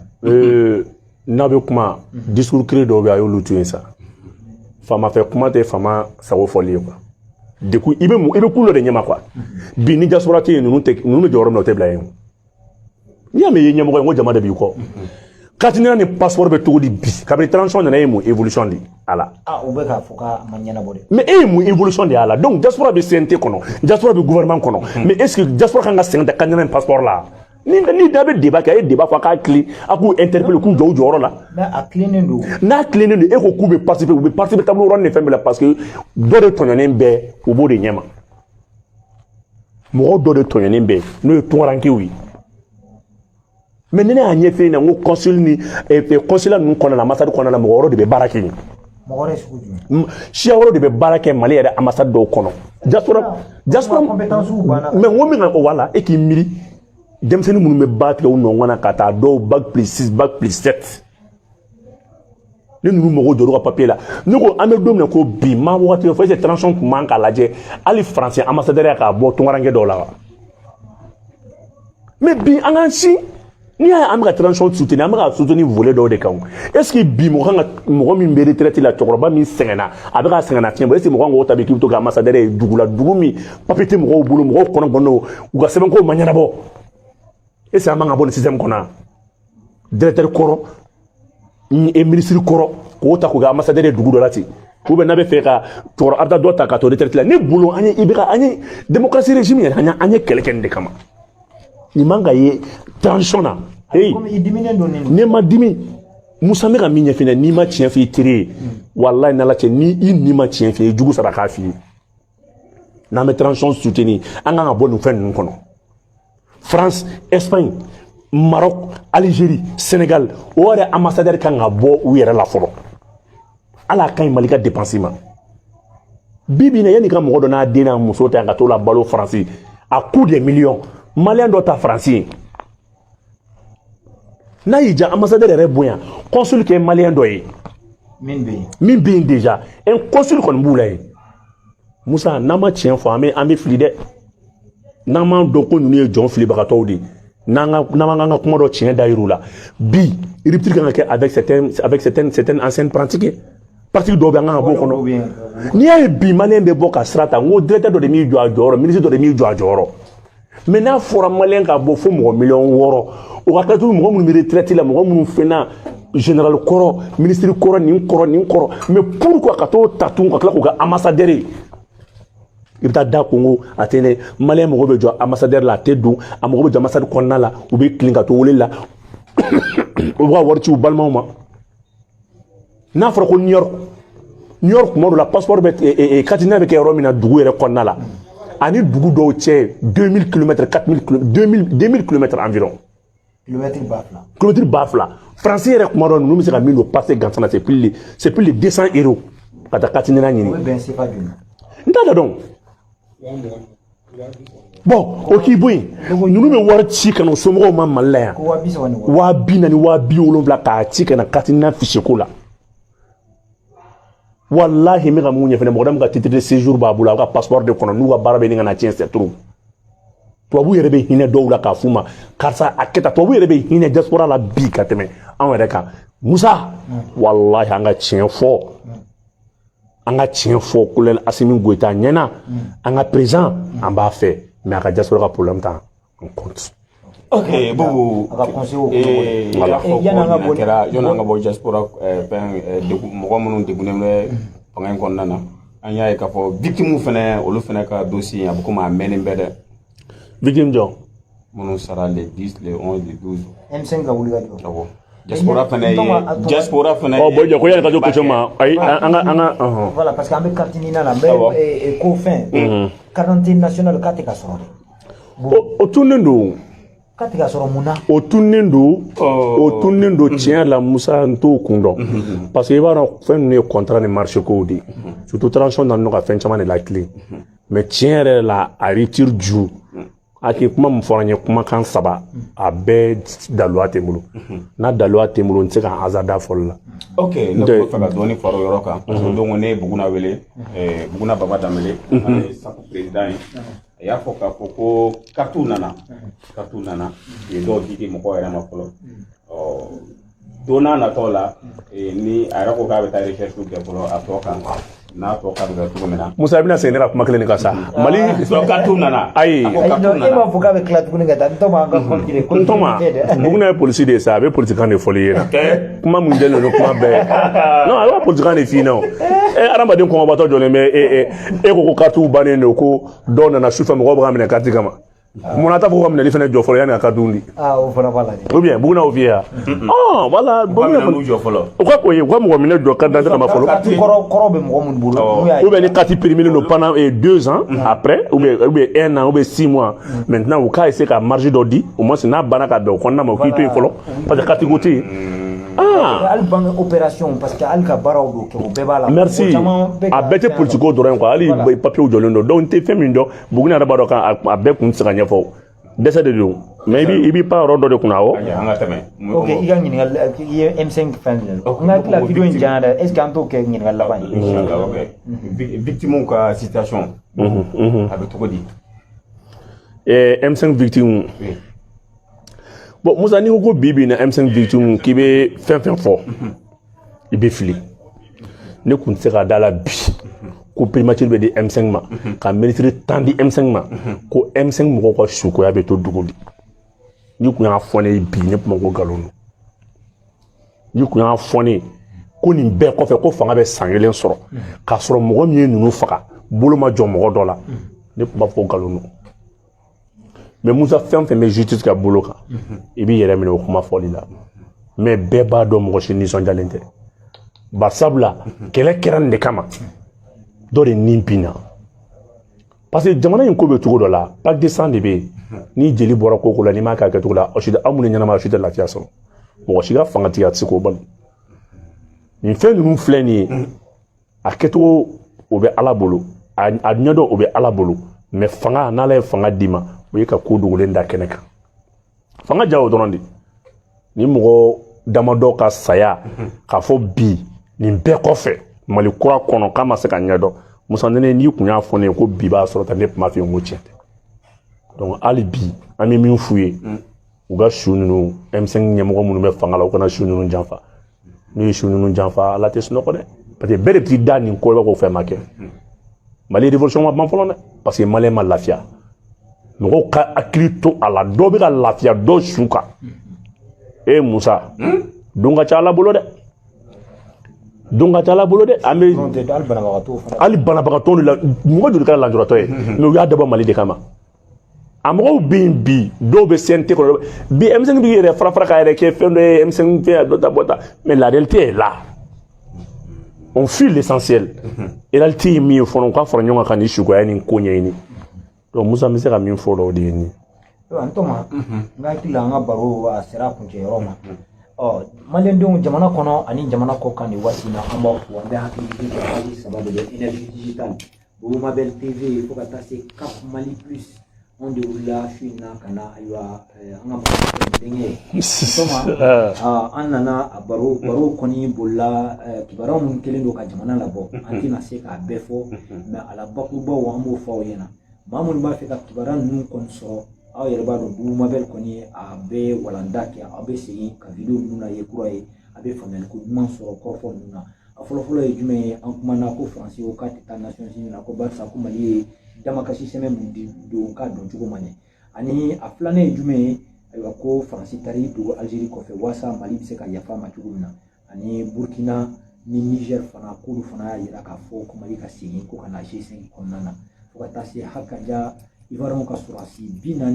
N'a bɛ kuma discours clé dɔw bɛ a y'olu to yen sa. Fama fɛ kuma tɛ fama sago fɔli ye quoi. Deku i bɛ kulo de ɲɛma quoi. Bi ni diaspora tɛ yen ninnu bɛ jɔyɔrɔ min na o tɛ bila yen. N'i y'a mɛn i ye ɲɛmɔgɔ ye n ko jama de b'i kɔ. Katinina ni passeport bɛ cogo di bi kabini transition nana ye mun évolution de a la. U bɛ k'a fɔ k'a ma ɲɛnabɔ de. Mais e ye mun évolution de y'a la donc diaspora bɛ CNT kɔnɔ diaspora bɛ gouvernement kɔnɔ mais est ce que diaspora kan ka sɛgɛn ta katinina ni passeport la. Ni da bɛ débat kɛ a ye débat fɔ a k'a tilen a k'u interpeller k'u jɔ u jɔyɔrɔ la. Mais a tilennen don. N'a tilennen don e ko k'u bɛ participer u bɛ participer tableau rond ni fɛn bɛɛ la parce que dɔ de tɔɲɔnen bɛ u b'o de ɲɛma. Mɔgɔ dɔ de tɔɲɔnen bɛ n'o ye tunkarankew ye. Mais ne y'a ɲɛfɛ ɲɛna n ko consul ni consulat ninnu kɔnɔna na ambassade kɔnɔna na mɔgɔ wɛrɛw de bɛ baara kɛ yen. Mɔgɔ wɛrɛ sugu jumɛn? Siya wɛrɛw de bɛ baara kɛ Mali yɛrɛ ambassade dɔw kɔnɔ. Diaspora mais n ko min ka o wala e k'i miiri denmisɛnnin minnu bɛ ba tigɛ u nɔngɔn na ka taa dɔw bac+6 bac+7 ne ninnu mɔgɔw jɔr'u ka papier la ne ko an bɛ don min na ko bi maa wagati fɔ ese transition tun man k'a lajɛ hali français ambassadeur y'a k'a bɔ tunkaranke dɔw la wa mais bi an k'an si n'i y'a ye an bɛ ka transition soutenir an bɛ ka soutenir volet dɔw de kan est ce que bi mɔgɔ min bɛ retraite la cɛkɔrɔba min sɛgɛnna a bɛ ka sɛgɛnna fiɲɛ bɔ est ce que mɔgɔ k'o ta bi k'i bɛ to ka ambassadeur ye dugu la dugu min papier tɛ mɔgɔw bolo mɔgɔw kɔnɔ gɔnnɔ u ka sɛbɛnkow ma ɲɛnabɔ est ce que an man ka bɔ nin système kɔnɔ directeur kɔrɔ ministre kɔrɔ k'o ta k'o kɛ ambassadeur ye dugu dɔ la ten ou bien n'a bɛ fɛ ka cɛkɔrɔba a bɛ taa dɔ ta ka to retraite la ne bolo an ye démocratie régime yɛrɛ an ye kɛlɛ kɛ nin de kama nin man ka ye transition na ne ma dimi Musa bɛ ka min ɲɛf'i ɲɛna n'i ma tiɲɛ f'i teri ye walahi n'Ala cɛ ni ma tiɲɛ f'i ye jugu sara k'a f'i ye n'an bɛ transition soutenir an kan ka bɔ nin fɛn ninnu kɔnɔ France Espagne Maroc Algérie Sénégal o yɛrɛ ambassadeur kan ka bɔ u yɛrɛ la fɔlɔ ala ka ɲi Mali ka dépense ma bi bi in na yanni ka mɔgɔ dɔ n'a den n'a muso ta yan ka t'o la balo France à coût de millions Malien dɔ ta France ye n'a y'i ja ambassadeur yɛrɛ bonya consul kɛ Malien dɔ ye min bɛ yen déjà un consul kɔni b'u la yen Musa n'an ma tiɲɛ fɔ an bɛ fili dɛ n'an m'an dɔn ko ninnu ye jɔn filibagatɔw de n'an kan ka kuma dɔ tiɲɛ da yir'u la bi rupture kan ka kɛ avec certaines anciennes pratiques dɔw bɛ an kan ka bɔ o kɔnɔ n'i y'a ye bi Malien bɛ bɔ ka sira ta n ko directeur dɔ de m'i jɔ a jɔyɔrɔ ministre dɔ de m'i jɔ a jɔyɔrɔ mais n'a fɔra Malien ka bɔ fo mɔgɔ 600,000 o ka kɛ mɔgɔ minnu bɛ retraite la mɔgɔ minnu fɛnna général kɔrɔ ministre kɔrɔ nin kɔrɔ mais pourquoi ka t'o ta tun ka tila k'o kɛ ambassadeur ye i bɛ taa da Congo a tɛ ne Malien mɔgɔ bɛ jɔ ambassadeur la a tɛ don a mɔgɔ bɛ jɔ ambassade kɔnɔna la u bɛ tilen ka to wele la u bɛ ka wari ci u balimaw ma n'a fɔra ko New York tuma dɔ la passeport bɛ katina bɛ kɛ yɔrɔ min na dugu yɛrɛ kɔnɔna la ani dugu dɔw cɛ 2000 km 4000 km 2000 km environ kilomètre 2000 français yɛrɛ tuma dɔ ninnu bɛ se ka min don passer gansan na c'est plus de 200 € ka taa katina ɲini n t'a dɔn bon o k'i bɔ yen ninnu bɛ wari ci ka na o somɔgɔw ma Mali la yan 240 270 k'a ci ka na katina fichier ko la wallahi n bɛ ka mun ɲɛfɛ mɔgɔ min ka titre de séjour b'a bolo a ka passeport de kɔnɔ n'u ka baara bɛ nin ka na tiɲɛ c'est trop tubabu yɛrɛ bɛ hinɛ dɔw la k'a f'u ma karisa a kɛ tan tubabu yɛrɛ bɛ hinɛ diaspora la bi ka tɛmɛ anw yɛrɛ kan Musa wallahi anga tiɲɛ fɔ anga tiɲɛ fɔ colonel Assimi Goïta ɲɛna anga président an b'a fɛ mais a ka diaspora ka problème ta en compte. Ok, bon, yana nga bo diaspora mɔgɔ minnu degunnen bɛ fanga in kɔnɔna na an y'a ye k'a fɔ victime fɛnɛ olu fɛnɛ ka dossier a bɛ komi a mɛnnen bɛ dɛ. Victime jɔ minnu sara les 10 les 11 les 12 M5 ka wuli ka jɔ. Diaspora fɛnɛ oh bon ko yana ka jo question ma ay anga voilà parce que an bɛ carte ɲini na mais ko fɛn carte nationale k'a tɛ ka sɔrɔ de. o tunnen don k'a tɛ ka sɔrɔ mun na. o tunnen don tiɲɛ la Musa n t'o kun dɔn parce que i b'a dɔn fɛn ninnu ye contrat ni marché kow de surtout transition nana ka fɛn caman de la clé mais tiɲɛ yɛrɛ la a retire ju a k'i kuma min fɔra n ye kumakan 3 a bɛɛ daluya tɛ n bolo n'a daluya tɛ n bolo n tɛ se ka hasarda fɔli la. ok ne bɛ fɛ ka dɔɔni fara o yɔrɔ kan parce que donc ne ye Buguna wele Buguna Baba Danbele ale SACO président ye a y'a fɔ k'a fɔ ko carte nana ye dɔw di mɔgɔw yɛrɛ ma fɔlɔ don n'a nataw la ni a yɛrɛ ko k'a bɛ taa recherche kɛ fɔlɔ a tɔ kan n'a tɔ ka bɛ cogo min na. Musa i bɛna segin ne ka kuma kelen nin kan sa Mali carte nana ayi e m'a fɔ k'a bɛ tila tuguni ka taa n tɔma an ka continuer n tɔma Buguna ye polisi de ye sa a bɛ politikan de fɔli ye kuma mun jɛlen don kuma bɛɛ non a bɛ politikan de f'i ɲɛna o adamaden kɔngɔbatɔ jɔlen bɛ e ko carte bannen don ko dɔw nana sufɛ mɔgɔw bɛ ka minɛ carte kama munna t'a fɔ ko minɛli fana jɔ fɔlɔ yanni a ka dun di o fana b'a la de ou bien Buguna o f'i ye voilà Buguna jɔ fɔlɔ u ka mɔgɔ minɛ jɔ carte d'identité kama fɔlɔ kɔrɔ bɛ mɔgɔ minnu bolo ou bien ni carte périmée non pendant 2 ans après ou bien 1 an ou bien 6 mois maintenant u k'a essayer ka marge dɔ di au moins n'a banna ka bɛn o kɔnɔna ma o k'i to yen fɔlɔ parce que carte ko tɛ yen hali banque opération parce que hali ka baaraw do kɛ o bɛɛ b'a la merci a bɛɛ tɛ politiko dɔrɔn quoi hali papier jɔlen don donc n tɛ fɛn min dɔn Buguna yɛrɛ b'a dɔn k'a bɛɛ kun tɛ se ka ɲɛfɔ dɛsɛ de don mais i b'i pan yɔrɔ dɔ de kunna awɔ. an ka tɛmɛ. ok i ka ɲininkali i ye M5 fɛn de don n ka tila video in janya dɛ est ce que an t'o kɛ ɲininkali laban ye. inchallah ok victime ka situation. a bɛ cogo di. M5 victime. bon Musa ni ko bi na M5 victime k'i bɛ fɛn fɔ i bɛ fili ne kun tɛ se ka da la bi ko primature bɛ di M5 ma ka ministre tan di M5 ma ko M5 mɔgɔw ka sukoya bɛ to dugu di ni kun y'a fɔ ne bi ne kuma ko nkalon don ni kun y'a fɔ ne ko nin bɛɛ kɔfɛ ko fanga bɛ san 1 sɔrɔ k'a sɔrɔ mɔgɔ min ye ninnu faga bolo ma jɔ mɔgɔ dɔ la ne kuma fɔ nkalon don mais Musa fɛn fɛn bɛ justice ka bolo kan i b'i yɛrɛ minɛ o kuma fɔli la mais bɛɛ b'a dɔn mɔgɔ si nisɔndiyalen tɛ bari sabula kɛlɛ kɛra nin de kama dɔ de nin binna parce que jamana in ko bɛ cogo dɔ la pacte de sang de bɛ yen ni jeli bɔra ko la n'i m'a kɛ a kɛcogo la aw minnu ɲɛnama si tɛ lafiya sɔrɔ mɔgɔ si ka fangatigiya tɛ se k'o bali nin fɛn ninnu filɛ nin ye a kɛcogo o bɛ Ala bolo a ɲɛdɔn o bɛ Ala bolo mais fanga n'Ala ye fanga d'i ma o ye ka ko dogolen da kɛnɛ kan fanga ja o dɔrɔn de ni mɔgɔ damadɔ ka saya k'a fɔ bi nin bɛɛ kɔfɛ Mali kura kɔnɔ k'a ma se ka ɲɛdɔn Musa Nɛnɛ n'i kun y'a fɔ ne ye ko bi b'a sɔrɔ tan ne kuma f'i ye n ko tiɲɛ tɛ donc hali bi an bɛ min f'u ye u ka su ninnu M5 ɲɛmɔgɔ minnu bɛ fanga la u kana su ninnu janfa n'u ye su ninnu janfa Ala tɛ sunɔgɔ dɛ parce que bɛɛ de t'i da nin ko i b'a fɔ fɛn ma kɛ Mali révolution ma ban fɔlɔ dɛ parce que Malien ma lafiya mɔgɔw ka hakili to a la dɔw bɛ ka lafiya dɔw su kan Musa don ka ca Ala bolo dɛ don ka ca Ala bolo dɛ an bɛ hali banabagatɔ de la mɔgɔ joli kɛra lajuratɔ ye mais u y'a dabɔ Mali de kama a mɔgɔw bɛ yen bi dɔw bɛ CNT kɔnɔ bi M5 bɛ yɛrɛ fara k'a yɛrɛ kɛ fɛn dɔ ye M5 fɛn dɔ ta bɔ ta mais la réalité est là on fuit l'essentiel réalité ye min ye fɔlɔ k'a fara ɲɔgɔn kan ni suguya ni ko ɲɛɲini donc Musa bɛ se ka min fɔ o de ye nin ye. an tɔma n ka hakili la an ka baro a sera kuncɛyɔrɔ ma maliyɛndenw jamana kɔnɔ ani jamana kɔ kan nin waati in na an b'a fɔ an bɛ hakili jigin kɛ hali 3 de bɛ énergie digitale Bobo Mabel TV fo ka taa se Cap Mali Plus anw de wulila su in na ka na ayiwa an ka mɔgɔ denkɛ tɔma an nana a baro kɔni bolila kibaruya minnu kɛlen don ka jamana labɔ an tɛna se k'a bɛɛ fɔ mais a la bakurubaw an b'o fɔ aw ɲɛna maa minnu b'a fɛ ka kibaruya ninnu kɔni sɔrɔ aw yɛrɛ b'a dɔn Bobo Mabel kɔni a bɛ walanda kɛ aw bɛ segin ka video ninnu na ye kura ye a bɛ faamuyali ko ɲuman sɔrɔ kɔrɔfɔ ninnu na a fɔlɔfɔlɔ ye jumɛn ye an kumana ko faransi o k'a tɛ taa Nations Unies na ko barisa ko Mali ye damakasi sɛbɛn mun di don k'a dɔn cogo man ɲɛ ani a filanan ye jumɛn ye ayiwa ko faransi taar'i dogo Algérie kɔfɛ walasa Mali bɛ se ka yafa a ma cogo min na ani Burkina ni Niger fana k'olu fana y'a yira k'a fɔ ko Mali ka segin ko ka na G5 kɔnɔna na fo ka taa se hakaja Ivoirien ka sɔrɔsi 49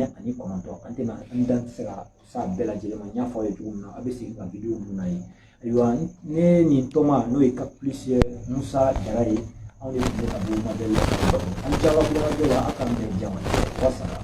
an tɛna an da tɛ se ka s'a bɛɛ lajɛlen ma n y'a fɔ aw ye cogo min na a bɛ segin ka video ninnu na ye ayiwa ne nin tɔma n'o ye Caplice Musa Jara ye anw de tun bɛ ka bɔ Mabel la an jala kulonkɛ la a k'an bɛn jama wasala